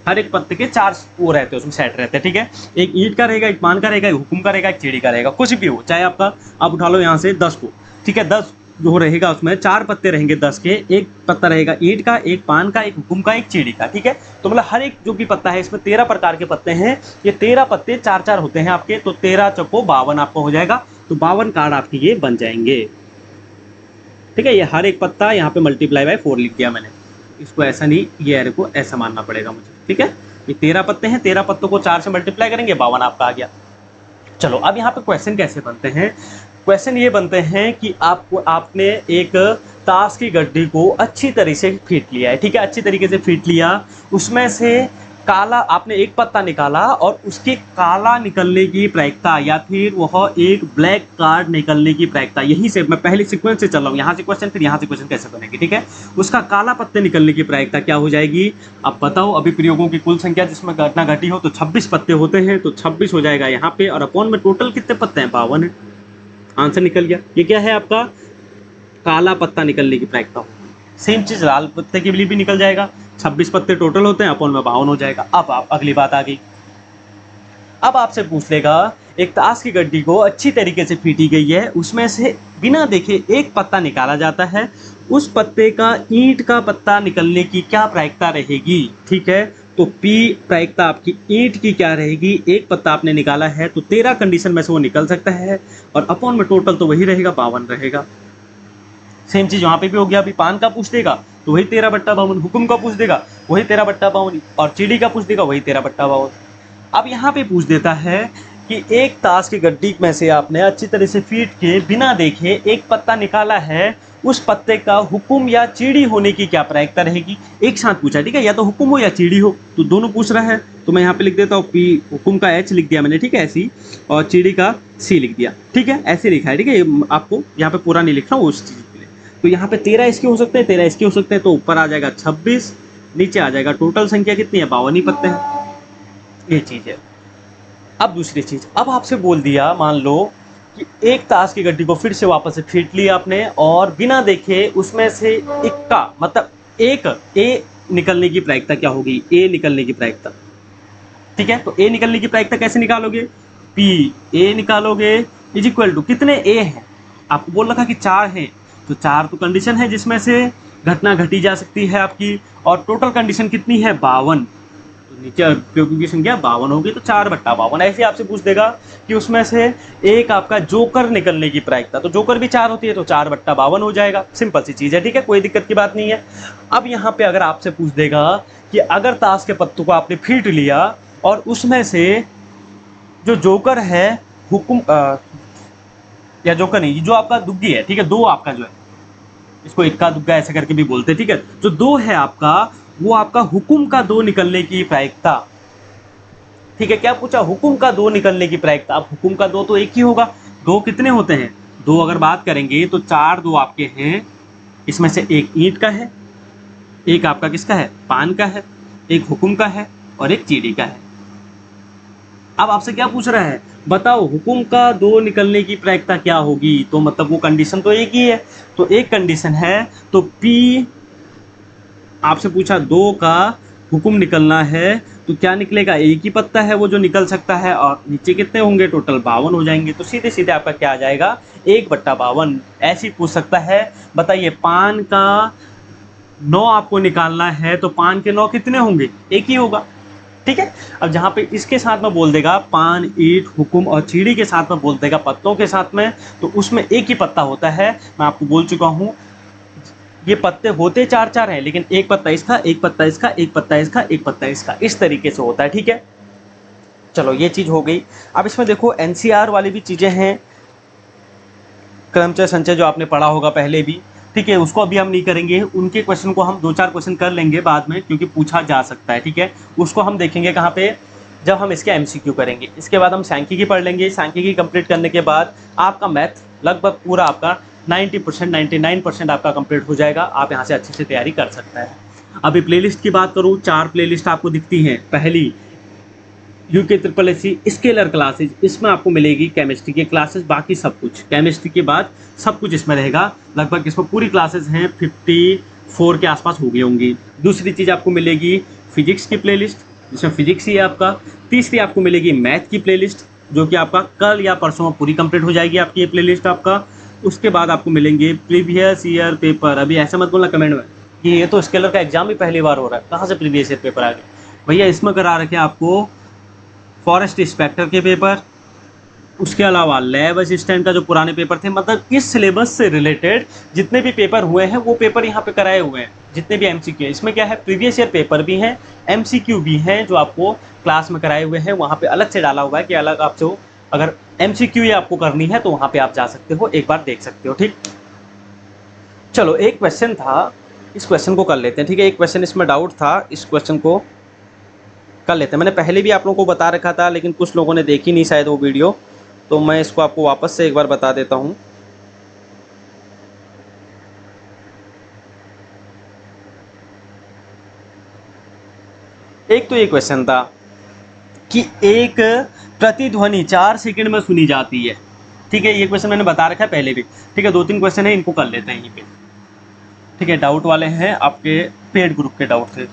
हर एक पत्ते के 4 वो रहते हैं, उसमें सेट रहते हैं, ठीक है। एक ईंट का रहेगा, एक पान का रहेगा, एक हुकुम का रहेगा, एक चीड़ी का रहेगा, कुछ भी हो, चाहे आपका आप उठा लो यहाँ से 10 को, ठीक है। 10 जो रहेगा उसमें 4 पत्ते रहेंगे 10 के, एक पत्ता रहेगा ईंट का, एक पान का, एक हुकुम का, एक चीड़ी का, ठीक है। तो मतलब हर एक जो भी पत्ता है इसमें 13 प्रकार के पत्ते हैं, ये 13 पत्ते 4-4 होते हैं आपके, तो 13 चौको 52 आपको हो जाएगा, तो 52 कार्ड आपके ये बन जाएंगे, ठीक है। ये हर एक पत्ता यहाँ पे मल्टीप्लाई बाय 4 लिख दिया मैंने, इसको ऐसा नहीं, ये एरे को ऐसा मानना पड़ेगा मुझे, ठीक है। ये 13 पत्ते हैं, 13 पत्तों को 4 से मल्टीप्लाई करेंगे, 52 आपका आ गया। चलो अब यहाँ पे क्वेश्चन कैसे बनते हैं, क्वेश्चन ये बनते हैं कि आपने एक ताश की गड्डी को अच्छी तरीके से फीट लिया है, ठीक है, अच्छी तरीके से फीट लिया, उसमें से काला आपने एक पत्ता निकाला और उसके काला निकलने की प्रायिकता या फिर वह एक ब्लैक कार्ड निकलने की प्रायिकता, यही से मैं पहले सीक्वेंस से चल रहा हूँ, यहाँ से क्वेश्चन फिर यहाँ से क्वेश्चन कैसे बनेगी, ठीक है। उसका काला पत्ते निकलने की प्रायिकता क्या हो जाएगी, अब बताओ। अभी प्रयोगों की कुल संख्या जिसमें घटना घटी हो तो 26 पत्ते होते हैं, तो 26 हो जाएगा यहाँ पे, और अपॉन में टोटल कितने पत्ते हैं, 52 है, आंसर निकल गया। ये क्या है आपका काला पत्ता निकलने की प्रायिकता। सेम चीज लाल पत्ते के लिए भी निकल जाएगा, 26 पत्ते टोटल होते हैं, अपॉन में 52 हो जाएगा। अब आप अगली बात आ गई, अब आपसे पूछ लेगा एक ताश की गड्डी को अच्छी तरीके से फीटी गई है, उसमें से बिना देखे एक पत्ता निकाला जाता है, उस पत्ते का ईंट का पत्ता निकलने की क्या प्रायिकता रहेगी, ठीक है। तो पी प्रायिकता आपकी ईंट की क्या रहेगी, एक पत्ता आपने निकाला है तो 13 कंडीशन में से वो निकल सकता है, और अपॉन में टोटल तो वही रहेगा, 52 रहेगा। सेम चीज वहां पे भी हो गया। अभी पान का पूछ देगा तो वही 13/52, हुकुम का पूछ देगा वही 13/52, और चीड़ी का पूछ देगा वही 13/52। अब यहाँ पे पूछ देता है कि एक ताश की गड्डी में से आपने अच्छी तरह से फीट के बिना देखे एक पत्ता निकाला है, उस पत्ते का हुकुम या चीड़ी होने की क्या प्रायिकता रहेगी। एक साथ पूछा, ठीक है, या तो हुकुम हो या चीड़ी हो, तो दोनों पूछ रहा है, तो मैं यहाँ पे लिख देता हूँ पी, हुकुम का एच लिख दिया मैंने, ठीक है, ऐसी, और चीड़ी का सी लिख दिया, ठीक है, ऐसे लिखा है, ठीक है। आपको यहाँ पे पूरा नहीं लिख रहा हूँ उस चीज़ के लिए। तो यहाँ पे 13 इसके हो सकते हैं, 13 इसके हो सकते हैं, तो ऊपर आ जाएगा 26, नीचे आ जाएगा टोटल संख्या कितनी है, 52 ही पत्ते हैं, ये चीज़ है। अब दूसरी चीज, अब आपसे बोल दिया, मान लो कि एक ताश की गड्डी को फिर से वापस से फीट लिया आपने, और बिना देखे उसमें से इक्का मतलब एक ए निकलने की प्रायिकता क्या होगी, ए निकलने की प्रायिकता, ठीक है। तो ए निकलने की प्रायिकता कैसे निकालोगे, पी ए निकालोगे इज इक्वल टू कितने ए हैं, आपको बोल रखा कि 4 हैं, तो 4 तो कंडीशन है जिसमें से घटना घटी जा सकती है आपकी, और टोटल कंडीशन कितनी है, 52, नीचे प्रयोगों की संख्या 52 होगी, तो 4/52। ऐसे आपसे पूछ देगा कि उसमें से एक आपका जोकर निकलने की प्रायिकता, तो जोकर भी 4 होती है, तो 4/52 हो जाएगा। सिंपल सी चीज़ है, ठीक है, कोई दिक्कत की बात नहीं है। अब यहाँ पे अगर आपसे पूछ देगा कि अगर ताश के पत्तों को आपने फीट लिया और उसमें से जो जोकर है हुकुम या जोकर नहीं, जो आपका दुग्गी है, ठीक है, 2 आपका जो है, इसको इक्का दुग्गा ऐसे करके भी बोलते हैं, ठीक है, जो 2 है आपका, वो आपका हुकुम का 2 निकलने की प्रायिकता, ठीक है। क्या पूछा, हुकुम का 2 निकलने की प्रायिकता। अब हुकुम का 2 तो एक ही होगा, 2 कितने होते हैं, 2 अगर बात करेंगे तो 4 2 आपके हैं, इसमें से एक ईंट का है, एक आपका किसका है, पान का है, एक हुकुम का है, और एक चीड़ी का है। अब आपसे क्या पूछ रहा है, बताओ हुकुम का 2 निकलने की प्रायिकता क्या होगी, तो मतलब वो कंडीशन तो एक ही है, तो एक कंडीशन है, तो पी आपसे पूछा 2 का हुकुम निकलना है, तो क्या निकलेगा, एक ही पत्ता है वो जो निकल सकता है, और नीचे कितने होंगे, टोटल 52 हो जाएंगे, तो सीधे सीधे आपका क्या आ जाएगा, 1/52। ऐसे ही पूछ सकता है, बताइए पान का 9 आपको निकालना है, तो पान के 9 कितने होंगे, एक ही होगा, ठीक है। अब जहाँ पे इसके साथ में बोल देगा पान, ईंट, हुकुम और चीड़ी के साथ में बोल देगा पत्तों के साथ में, तो उसमें एक ही पत्ता होता है। मैं आपको बोल चुका हूँ ये पत्ते होते 4-4 हैं, लेकिन एक पत्ता इसका, एक पत्ता इसका, एक पत्ता इसका, एक पत्ता इसका, इस तरीके से होता है, ठीक है। चलो ये चीज़ हो गई। अब इसमें देखो एनसीआर वाली भी चीज़ें हैं, क्रमचय संचय जो आपने पढ़ा होगा पहले भी, ठीक है, उसको अभी हम नहीं करेंगे, उनके क्वेश्चन को हम 2-4 क्वेश्चन कर लेंगे बाद में, क्योंकि पूछा जा सकता है, ठीक है। उसको हम देखेंगे कहाँ पे, जब हम इसके एमसीक्यू करेंगे। इसके बाद हम सांख्यिकी पढ़ लेंगे, सांख्यिकी कंप्लीट करने के बाद आपका मैथ लगभग पूरा आपका 90% 99% आपका कंप्लीट हो जाएगा, आप यहाँ से अच्छे से तैयारी कर सकते हैं। अभी प्लेलिस्ट की बात करूँ, 4 प्लेलिस्ट आपको दिखती हैं। पहली यूके SSSC स्केलर क्लासेज, इसमें आपको मिलेगी केमिस्ट्री की क्लासेस, बाकी सब कुछ केमिस्ट्री के बाद सब कुछ इसमें रहेगा। लगभग इसमें पूरी क्लासेस हैं 54 के आसपास हो गई होंगी। दूसरी चीज़ आपको मिलेगी फिजिक्स की प्लेलिस्ट, जिसमें फिजिक्स ही है आपका। तीसरी आपको मिलेगी मैथ की प्लेलिस्ट, जो कि आपका कल या परसों में पूरी कंप्लीट हो जाएगी आपकी ये प्लेलिस्ट आपका। उसके बाद आपको मिलेंगे प्रीवियस ईयर पेपर। अभी ऐसा मत बोलना कमेंट में कि ये तो स्केलर का एग्जाम भी पहली बार हो रहा है, कहाँ से प्रीवियस ईयर पेपर आ गए भैया। इसमें करा रखे आपको फॉरेस्ट इंस्पेक्टर के पेपर, उसके अलावा लैब असिस्टेंट का जो पुराने पेपर थे, मतलब इस सिलेबस से रिलेटेड जितने भी पेपर हुए हैं वो पेपर यहाँ पे कराए हुए हैं। जितने भी एमसीक्यू, इसमें क्या है, प्रीवियस ईयर पेपर भी हैं, एमसीक्यू भी हैं, जो आपको क्लास में कराए हुए हैं। वहाँ पे अलग से डाला हुआ है कि अलग आपसे अगर एमसीक्यू ये आपको करनी है तो वहाँ पे आप जा सकते हो, एक बार देख सकते हो। ठीक, चलो एक क्वेश्चन था, इस क्वेश्चन को कर लेते हैं। ठीक है, एक क्वेश्चन इसमें डाउट था, इस क्वेश्चन को कर लेते हैं। मैंने पहले भी आप लोगों को बता रखा था, लेकिन कुछ लोगों ने देखी नहीं शायद वो वीडियो, तो मैं इसको आपको वापस से एक बार बता देता हूँ। एक तो ये क्वेश्चन था कि एक प्रतिध्वनि 4 सेकंड में सुनी जाती है। ठीक है, ये क्वेश्चन मैंने बता रखा है पहले भी। ठीक है, 2-3 क्वेश्चन है, इनको कर लेते हैं यहीं पे। ठीक है, डाउट वाले हैं आपके पेड ग्रुप के डाउट थे।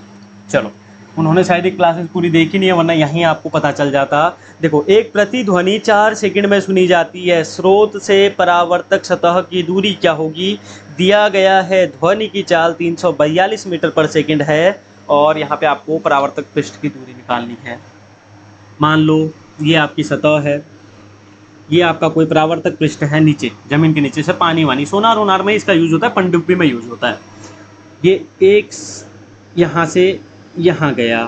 चलो, उन्होंने शायद एक क्लासेस पूरी देखी नहीं है, वरना यहीं आपको पता चल जाता। देखो, एक प्रतिध्वनि 4 सेकंड में सुनी जाती है, स्रोत से परावर्तक सतह की दूरी क्या होगी? दिया गया है ध्वनि की चाल 342 मीटर पर सेकंड है, और यहाँ पे आपको परावर्तक पृष्ठ की दूरी निकालनी है। मान लो ये आपकी सतह है, ये आपका कोई परावर्तक पृष्ठ है नीचे, जमीन के नीचे से पानी वानी, सोनार वोनार में इसका यूज होता है, पनडुब्बी में यूज होता है। ये एक यहाँ से यहाँ गया,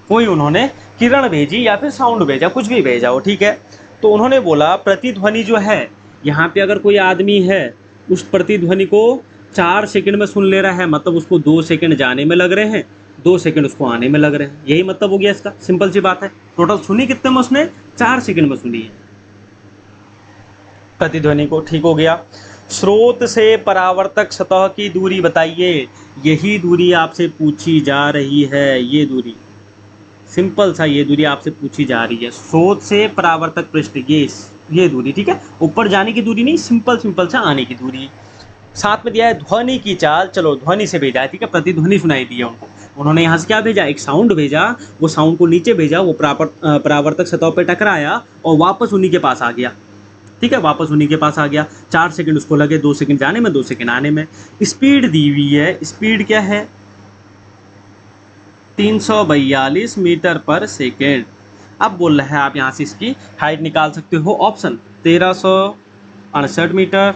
कोई उन्होंने किरण भेजी या फिर साउंड भेजा, कुछ भी भेजा हो, ठीक है। तो उन्होंने बोला प्रतिध्वनि जो है, यहाँ पे अगर कोई आदमी है उस प्रतिध्वनि को 4 सेकंड में सुन ले रहा है, मतलब उसको 2 सेकंड जाने में लग रहे हैं, 2 सेकंड उसको आने में लग रहे हैं। यही मतलब हो गया इसका, सिंपल सी बात है। टोटल सुनी कितने में उसने? 4 सेकंड में सुनी है प्रतिध्वनि को। ठीक हो गया। स्रोत से परावर्तक सतह की दूरी बताइए, यही दूरी आपसे पूछी जा रही है, ये दूरी, सिंपल सा ये दूरी आपसे पूछी जा रही है। स्रोत से परावर्तक पृष्ठ, ये दूरी, ठीक है। ऊपर जाने की दूरी नहीं, सिंपल सा आने की दूरी। साथ में दिया है ध्वनि की चाल, चलो ध्वनि से भेजा है, ठीक है, प्रतिध्वनि सुनाई दी है उनको। उन्होंने यहाँ से क्या भेजा? एक साउंड भेजा, वो साउंड को नीचे भेजा, वो परावर्तक सतह पे टकराया और वापस उन्हीं के पास आ गया। ठीक है, वापस उन्हीं के पास आ गया। 4 सेकंड उसको लगे, 2 सेकंड जाने में, 2 सेकंड आने में। स्पीड दी हुई है, स्पीड क्या है? 342 मीटर पर सेकेंड। अब बोल रहा है आप यहाँ से इसकी हाइट निकाल सकते हो। Option 1368 metre,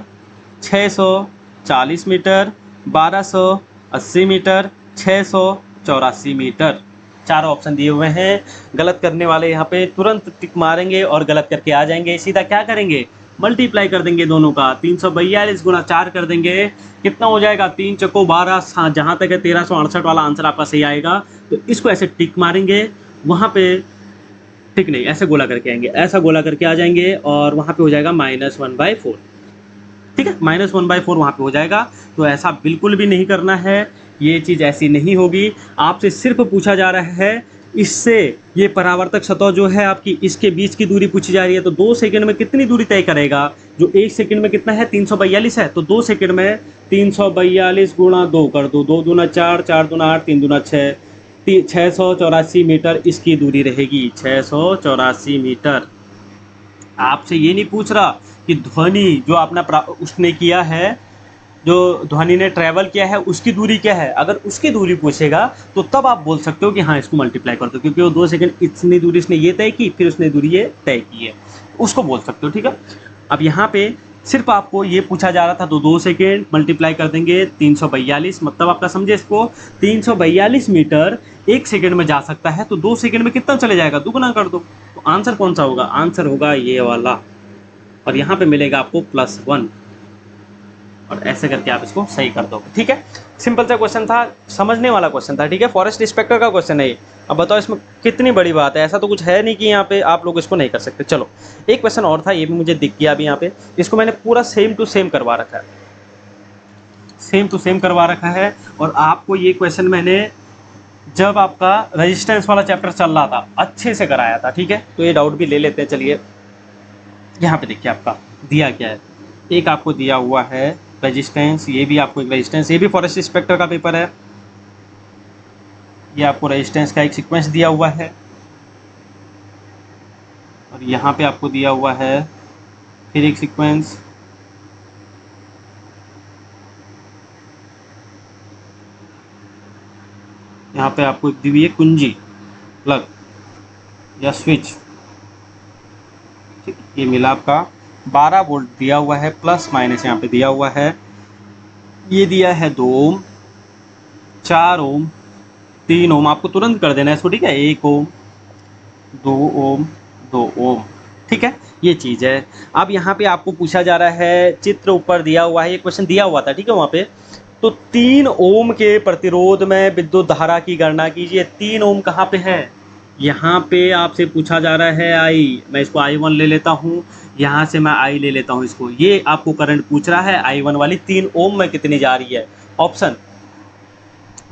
640 metre, 1280 metre, 684 metre. चारों ऑप्शन दिए हुए हैं। गलत करने वाले यहाँ पे तुरंत टिक मारेंगे और गलत करके आ जाएंगे। सीधा क्या करेंगे? मल्टीप्लाई कर देंगे दोनों का, 342 गुना 4 कर देंगे, कितना हो जाएगा? 3 चौको 12। हाँ, जहाँ तक है 1368 वाला आंसर आपका सही आएगा। तो इसको ऐसे टिक मारेंगे, वहाँ पे टिक नहीं, ऐसे गोला करके आएंगे, ऐसा गोला करके आ जाएंगे, और वहाँ पे हो जाएगा -1/4। ठीक है, -1/4 वहाँ पे हो जाएगा। तो ऐसा बिल्कुल भी नहीं करना है, ये चीज़ ऐसी नहीं होगी। आपसे सिर्फ पूछा जा रहा है, इससे ये परावर्तक सतह जो है आपकी, इसके बीच की दूरी पूछी जा रही है। तो 2 सेकंड में कितनी दूरी तय करेगा? जो 1 सेकंड में कितना है? 342 है। तो 2 सेकंड में 342 गुणा 2 कर दो, 2 दूना 4, 4 दूना 8, 3 दूना 6, 684 मीटर इसकी दूरी रहेगी, 684 मीटर। आपसे ये नहीं पूछ रहा कि ध्वनि जो आपने उसने किया है, जो ध्वनि ने ट्रैवल किया है, उसकी दूरी क्या है। अगर उसकी दूरी पूछेगा तो तब आप बोल सकते हो कि हाँ, इसको मल्टीप्लाई कर दो, क्योंकि वो 2 सेकंड इतनी दूरी इसने ये तय की, फिर उसने दूरी ये तय की है, उसको बोल सकते हो। ठीक है, अब यहाँ पे सिर्फ आपको ये पूछा जा रहा था, तो 2 सेकेंड मल्टीप्लाई कर देंगे 342, मतलब आपका समझे इसको, 342 मीटर 1 सेकेंड में जा सकता है। तो 2 सेकेंड में कितना चले जाएगा? दुगुना कर दो। तो आंसर कौन सा होगा? आंसर होगा ये वाला, और यहाँ पे मिलेगा आपको +1, और ऐसे करके आप इसको सही कर दोगे। ठीक है, सिंपल सा क्वेश्चन था, समझने वाला क्वेश्चन था। ठीक है, फॉरेस्ट इंस्पेक्टर का क्वेश्चन है ये। अब बताओ इसमें कितनी बड़ी बात है? ऐसा तो कुछ है नहीं कि यहाँ पे आप लोग इसको नहीं कर सकते। चलो, एक क्वेश्चन और था, ये भी मुझे दिख गया अभी यहाँ पे। इसको मैंने पूरा सेम टू सेम करवा रखा है, सेम टू सेम करवा रखा है। और आपको ये क्वेश्चन मैंने जब आपका रेजिस्टेंस वाला चैप्टर चल रहा था अच्छे से कराया था। ठीक है, तो ये डाउट भी ले लेते हैं। चलिए, यहाँ पे देखिए आपका दिया क्या है। एक आपको दिया हुआ है रेजिस्टेंस, ये भी आपको एक रेजिस्टेंस, ये भी फॉरेस्ट इंस्पेक्टर का पेपर है। ये आपको रेजिस्टेंस का एक सीक्वेंस दिया हुआ है और यहाँ पे आपको दिया हुआ है फिर एक सीक्वेंस। यहाँ पे आपको दी हुई है कुंजी, प्लग या स्विच। ठीक, ये मिला आपका 12 वोल्ट दिया हुआ है, प्लस माइनस यहाँ पे दिया हुआ है। ये दिया है 2 ओम, 4 ओम, 3 ओम। आपको तुरंत कर देना है इसको, ठीक है। 1 ओम, 2 ओम, 2 ओम, ठीक है। ये चीज़ है। अब यहाँ पे आपको पूछा जा रहा है, चित्र ऊपर दिया हुआ है, ये क्वेश्चन दिया हुआ था, ठीक है वहाँ पे। तो 3 ओम के प्रतिरोध में विद्युत धारा की गणना कीजिए। 3 ओम कहाँ पे है? यहाँ पे आपसे पूछा जा रहा है आई, मैं इसको I1 ले लेता हूँ, यहाँ से मैं I ले लेता हूँ इसको। ये आपको करंट पूछ रहा है, I1 वाली 3 ओम में कितनी जा रही है। ऑप्शन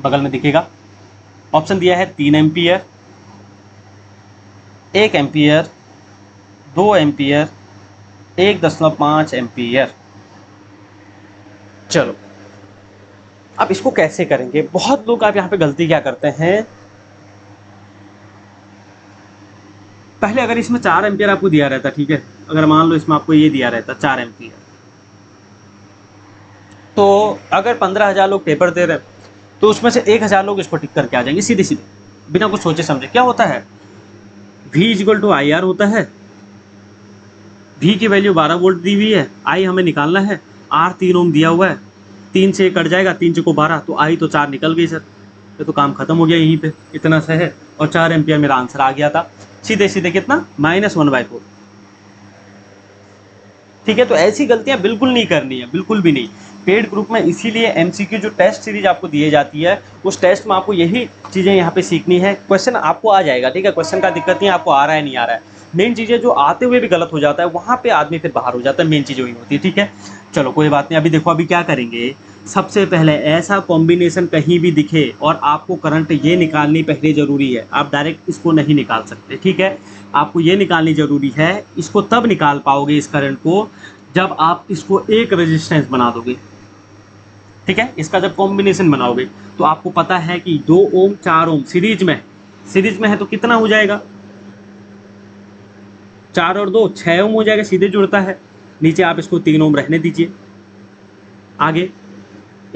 बगल में दिखेगा, ऑप्शन दिया है 3 एम्पियर, 1 एम्पियर, 2 एम्पियर, 1.5 एम्पियर। चलो अब इसको कैसे करेंगे। बहुत लोग आप यहाँ पे गलती क्या करते हैं, पहले अगर इसमें 4 एम्पियर आपको दिया रहता, ठीक है, अगर मान लो इसमें आपको ये दिया रहता 4 एम्पियर, तो अगर 15,000 लोग पेपर दे रहे तो उसमें से 1,000 लोग इसको टिक करके आ जाएंगे सीधे सीधे, बिना कुछ सोचे समझे। क्या होता है, V equal to I R होता है। V की वैल्यू 12 वोल्ट दी हुई है, I हमें निकालना है, R 3 ओम दिया हुआ है, 3 से कट जाएगा, 3 को 12, तो I तो 4 निकल गई सर। ये तो काम खत्म हो गया यहीं पे, इतना सा है। और 4 एम्पियर मेरा आंसर आ गया था। सीधे सीधे कितना, -1/4। ठीक है, तो ऐसी गलतियां बिल्कुल नहीं करनी है, बिल्कुल भी नहीं। पेड ग्रुप में इसीलिए एमसीक्यू जो टेस्ट सीरीज आपको दिए जाती है, उस टेस्ट में आपको यही चीज़ें यहाँ पे सीखनी है। क्वेश्चन आपको आ जाएगा, ठीक है, क्वेश्चन का दिक्कत नहीं है, आपको आ रहा है नहीं आ रहा है। मेन चीज़ें जो आते हुए भी गलत हो जाता है, वहाँ पे आदमी फिर बाहर हो जाता है, मेन चीज़ वही होती है। ठीक है, चलो कोई बात नहीं। अभी देखो, अभी क्या करेंगे, सबसे पहले ऐसा कॉम्बिनेशन कहीं भी दिखे और आपको करंट ये निकालनी पहले ज़रूरी है, आप डायरेक्ट इसको नहीं निकाल सकते। ठीक है, आपको ये निकालनी ज़रूरी है। इसको तब निकाल पाओगे इस करंट को जब आप इसको एक रेजिस्टेंस बना दोगे। ठीक है, इसका जब कॉम्बिनेशन बनाओगे तो आपको पता है कि 2 ओम 4 ओम सीरीज में है तो कितना हो जाएगा, 4 और 2 6 ओम हो जाएगा, सीधे जुड़ता है। नीचे आप इसको 3 ओम रहने दीजिए। आगे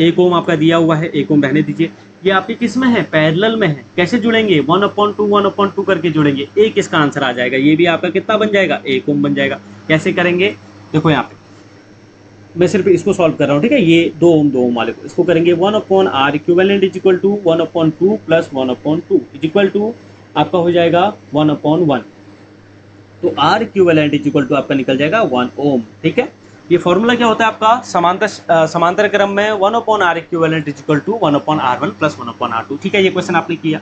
1 ओम आपका दिया हुआ है, 1 ओम रहने दीजिए। ये आपके किस में है, पैरेलल में है। कैसे जुड़ेंगे, 1/2 करके जुड़ेंगे, एक इसका आंसर आ जाएगा। ये भी आपका कितना बन जाएगा, 1 ओम बन जाएगा। कैसे करेंगे, देखो यहाँ पे मैं सिर्फ इसको सॉल्व कर रहा हूँ। ठीक है, ये 2 ओम वाले को इसको करेंगे 1/R equivalent is equal to 1/2 plus 1/2 is equal to आपका हो जाएगा 1/1। तो R equivalent is equal to आपका निकल जाएगा 1 ओम। ठीक है, ये फॉर्मूला क्या होता है आपका, समांतर क्रम में 1/R equivalent is equal to 1/R1 plus 1/R2। ठीक है, ये क्वेश्चन आपने किया।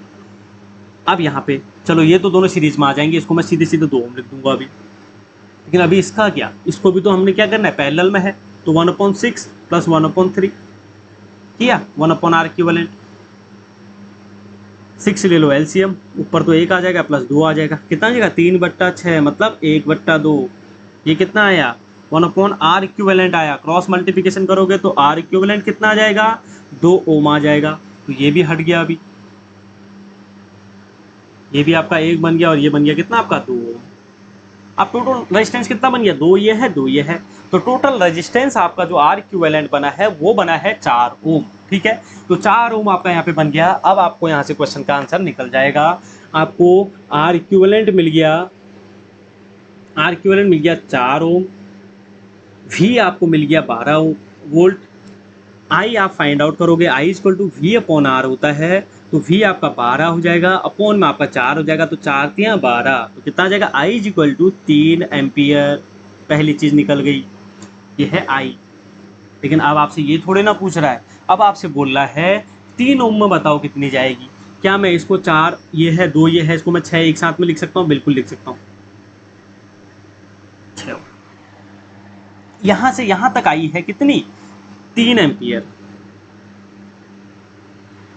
अब यहाँ पे चलो, ये तो दोनों सीरीज में आ जाएंगे, इसको मैं सीधे सीधे 2 ओम लिख दूंगा अभी। लेकिन अभी इसका क्या, इसको भी तो हमने क्या करना है, पैरेलल में है, तो 1/6 प्लस 1/3 किया, 1/R इक्विवेलेंट। 6 ले लो एलसीएम, ऊपर तो 1 आ जाएगा प्लस 2 आ जाएगा, कितना आ जाएगा 3/6 मतलब 1/2। ये कितना आया, 1/R इक्विवेलेंट आया। क्रॉस मल्टीप्लिकेशन करोगे तो R इक्विवेलेंट कितना आ जाएगा, 2 ओम आ जाएगा। तो ये भी हट गया, अभी ये भी आपका 1 बन गया और ये बन गया कितना आपका 2 ओम। अब टोटल रेजिस्टेंस कितना बन गया, 2 ये है 2 ये है। तो टोटल रेजिस्टेंस आपका जो R इक्विवेलेंट बना है वो बना है 4 ओम। ठीक है, तो 4 ओम आपका यहाँ पे बन गया। अब आपको यहाँ से क्वेश्चन का आंसर निकल जाएगा। आपको R इक्विवेलेंट मिल गया, R इक्विवेलेंट मिल गया 4 ओम, V आपको मिल गया 12 वोल्ट। I आप फाइंड आउट करोगे, I इक्वल टू V/R होता है, तो V आपका 12 हो जाएगा, अपॉन में आपका 4 हो जाएगा, तो 4 3 12, तो कितना आ जाएगा, I इक्वल टू 3 एम्पियर। पहली चीज़ निकल गई, ये है I। लेकिन अब आपसे ये थोड़े ना पूछ रहा है, अब आपसे बोल रहा है 3 ओम में बताओ कितनी जाएगी। क्या मैं इसको 4 ये है 2 ये है, इसको मैं 6 एक साथ में लिख सकता हूँ, बिल्कुल लिख सकता हूँ। 6 यहाँ से यहाँ तक आई है कितनी, 3 एम्पियर।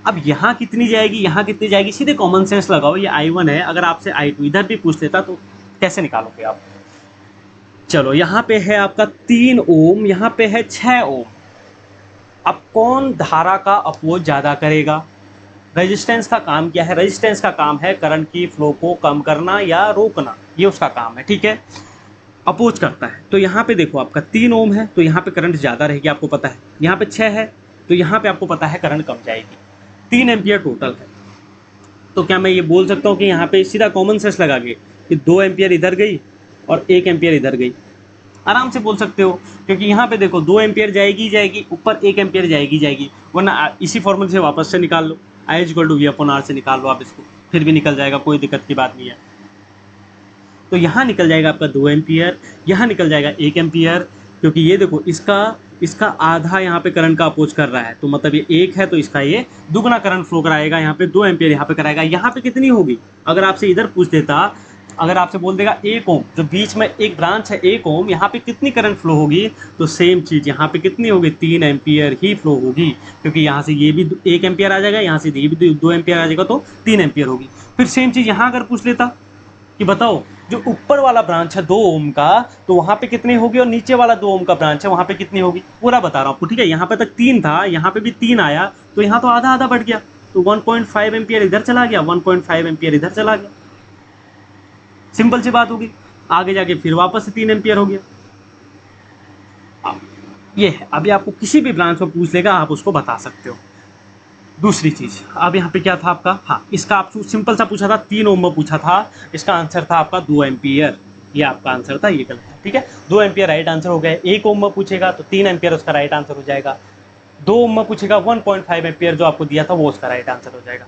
अब यहाँ कितनी जाएगी, यहाँ कितनी जाएगी, सीधे कॉमन सेंस लगाओ। ये I1 है, अगर आपसे I2 इधर भी पूछ लेता तो कैसे निकालोगे आप। चलो यहाँ पे है आपका 3 ओम, यहाँ पे है 6 ओम। अब कौन धारा का अपोज ज़्यादा करेगा, रेजिस्टेंस का काम क्या है? रेजिस्टेंस का काम है करंट की फ्लो को कम करना या रोकना, ये उसका काम है, ठीक है। अपोज करता है, तो यहाँ पे देखो आपका 3 ओम है तो यहाँ पे करंट ज़्यादा रहेगी, आपको पता है। यहाँ पे 6 है तो यहाँ पे आपको पता है करंट कम जाएगी। 3 एम्पियर टोटल है, तो क्या मैं ये बोल सकता हूँ कि यहाँ पे सीधा कॉमन सेंस लगा के कि 2 एम्पियर इधर गई और 1 एम्पियर इधर गई, आराम से बोल सकते हो, क्योंकि यहाँ पे देखो 2 एम्पियर जाएगी जाएगी, ऊपर 1 एम्पियर जाएगी जाएगी, वरना इसी फॉर्मूले से वापस से निकाल लो, I=V/R से निकाल लो आप इसको, फिर भी निकल जाएगा, कोई दिक्कत की बात नहीं है। तो यहाँ निकल जाएगा आपका 2 एम्पियर, यहाँ निकल जाएगा 1 एम्पियर, क्योंकि ये देखो इसका आधा यहाँ पे करंट का अपोज कर रहा है, तो मतलब ये 1 है तो इसका ये दुगना करंट फ्लो कराएगा, यहाँ पे 2 एम्पियर यहाँ पे कराएगा। यहाँ पे कितनी होगी? अगर आपसे इधर पूछ देता, अगर आपसे बोल देगा 1 ओम, जो बीच में एक ब्रांच है 1 ओम, यहाँ पे कितनी करंट फ्लो होगी, तो सेम चीज़ यहाँ पे कितनी होगी? 3 एम्पियर ही फ्लो होगी, क्योंकि यहाँ से ये भी 1 एम्पियर आ जाएगा, यहाँ से ये भी 2 एम्पियर आ जाएगा, तो 3 एम्पियर होगी। फिर सेम चीज़ यहाँ अगर पूछ लेता कि बताओ जो ऊपर वाला ब्रांच है 2 ओम का, तो वहाँ पे कितनी होगी, और नीचे वाला 2 ओम का ब्रांच है वहाँ पे कितनी होगी, पूरा बता रहा हूँ आपको, ठीक है। यहाँ पे तक 3 था, यहाँ पे भी 3 आया, तो यहाँ तो आधा आधा बढ़ गया, तो 1.5 एम्पियर इधर चला गया, 1.5 एम्पियर इधर चला गया, सिंपल सी बात होगी। आगे जाके फिर वापस से 3 एम्पियर हो गया। ये है, अभी आपको किसी भी ब्रांच में पूछ लेगा आप उसको बता सकते हो। दूसरी चीज़, अब यहाँ पे क्या था आपका, हाँ इसका आपको सिंपल सा पूछा था, 3 ओम में पूछा था, इसका आंसर था आपका 2 एम्पियर, ये आपका आंसर था, ये गलत है, ठीक है। 2 एम्पियर राइट आंसर हो गया। 1 ओम में पूछेगा तो 3 एम्पियर उसका राइट आंसर हो जाएगा। 2 ओम में पूछेगा 1.5 एम्पियर जो आपको दिया था वो उसका राइट आंसर हो जाएगा,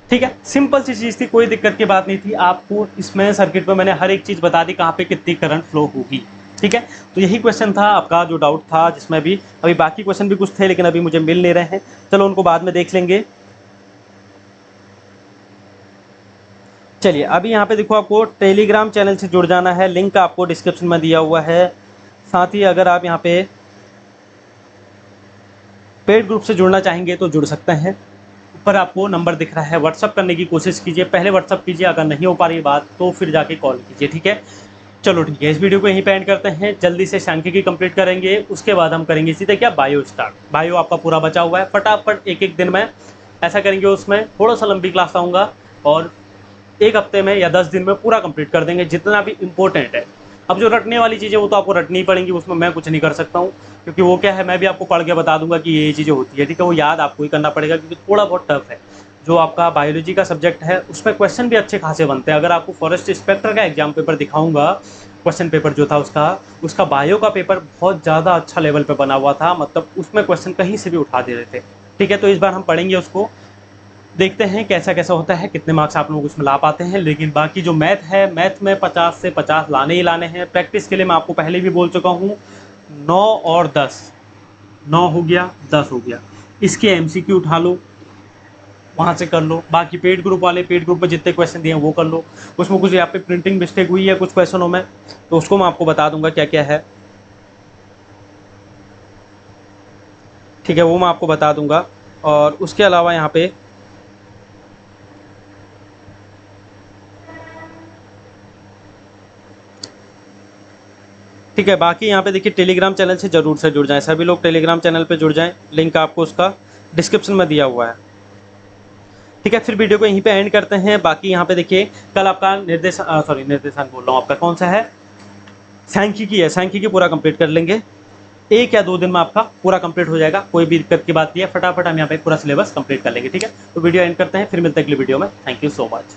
ठीक है। सिंपल सी चीज़ थी, कोई दिक्कत की बात नहीं थी। आपको इसमें सर्किट में मैंने हर एक चीज़ बता दी, कहाँ पे कितनी करंट फ्लो होगी, ठीक है। तो यही क्वेश्चन था आपका जो डाउट था, जिसमें भी अभी बाकी क्वेश्चन भी कुछ थे लेकिन अभी मुझे मिल नहीं रहे हैं, चलो उनको बाद में देख लेंगे। चलिए अभी यहाँ पे देखो, आपको टेलीग्राम चैनल से जुड़ जाना है, लिंक आपको डिस्क्रिप्शन में दिया हुआ है। साथ ही अगर आप यहाँ पे पेड ग्रुप से जुड़ना चाहेंगे तो जुड़ सकते हैं, ऊपर आपको नंबर दिख रहा है, व्हाट्सअप करने की कोशिश कीजिए, पहले व्हाट्सअप कीजिए, अगर नहीं हो पा रही बात तो फिर जाके कॉल कीजिए, ठीक है। चलो ठीक है, इस वीडियो को यहीं पे एंड करते हैं, जल्दी से सांख्यिकी कंप्लीट करेंगे, उसके बाद हम करेंगे सीधे क्या, बायो स्टार्ट। बायो आपका पूरा बचा हुआ है, फटाफट एक एक दिन में ऐसा करेंगे, उसमें थोड़ा सा लंबी क्लास लाऊंगा और 1 हफ्ते में या 10 दिन में पूरा कंप्लीट कर देंगे, जितना भी इंपॉर्टेंट है। अब जो रटने वाली चीज़ें वो तो आपको रटनी ही पड़ेंगी, उसमें मैं कुछ नहीं कर सकता हूँ, क्योंकि वो क्या है, मैं भी आपको पढ़ के बता दूंगा कि ये चीज़ें होती है, ठीक है। वो याद आपको ही करना पड़ेगा, क्योंकि थोड़ा बहुत टफ है। जो आपका बायोलॉजी का सब्जेक्ट है उसमें क्वेश्चन भी अच्छे खासे बनते हैं। अगर आपको फॉरेस्ट इंस्पेक्टर का एग्जाम पेपर दिखाऊंगा, क्वेश्चन पेपर जो था उसका बायो का पेपर बहुत ज़्यादा अच्छा लेवल पे बना हुआ था, मतलब उसमें क्वेश्चन कहीं से भी उठा दे रहे थे, ठीक है। तो इस बार हम पढ़ेंगे उसको, देखते हैं कैसा कैसा होता है, कितने मार्क्स आप लोग उसमें ला पाते हैं। लेकिन बाकी जो मैथ है, मैथ में 50 से 50 लाने ही लाने हैं। प्रैक्टिस के लिए मैं आपको पहले भी बोल चुका हूँ, 9 और 10, 9 हो गया, 10 हो गया, इसके MCQ उठा लो, वहाँ से कर लो। बाकी पेड ग्रुप वाले, पेड ग्रुप में जितने क्वेश्चन दिए हैं वो कर लो। उसमें कुछ यहाँ पे प्रिंटिंग मिस्टेक हुई है कुछ क्वेश्चनों में, तो उसको मैं आपको बता दूंगा क्या क्या है, ठीक है, वो मैं आपको बता दूंगा। और उसके अलावा यहाँ पे ठीक है, बाकी यहाँ पे देखिए टेलीग्राम चैनल से ज़रूर से जुड़ जाएं, सभी लोग टेलीग्राम चैनल पे जुड़ जाएं, लिंक आपको उसका डिस्क्रिप्शन में दिया हुआ है, ठीक है। फिर वीडियो को यहीं पे एंड करते हैं। बाकी यहाँ पे देखिए कल आपका निर्देशन बोल रहा हूँ, आपका कौन सा है, सांख्यिकी है, सांख्यिकी पूरा कंप्लीट कर लेंगे, 1 या 2 दिन में आपका पूरा कंप्लीट हो जाएगा, कोई भी दिक्कत की बात नहीं है, फटाफट हम यहाँ पे पूरा सिलेबस कंप्लीट कर लेंगे, ठीक है। तो वीडियो एंड करते हैं, फिर मिलते हैं अगली वीडियो में। Thank you so much.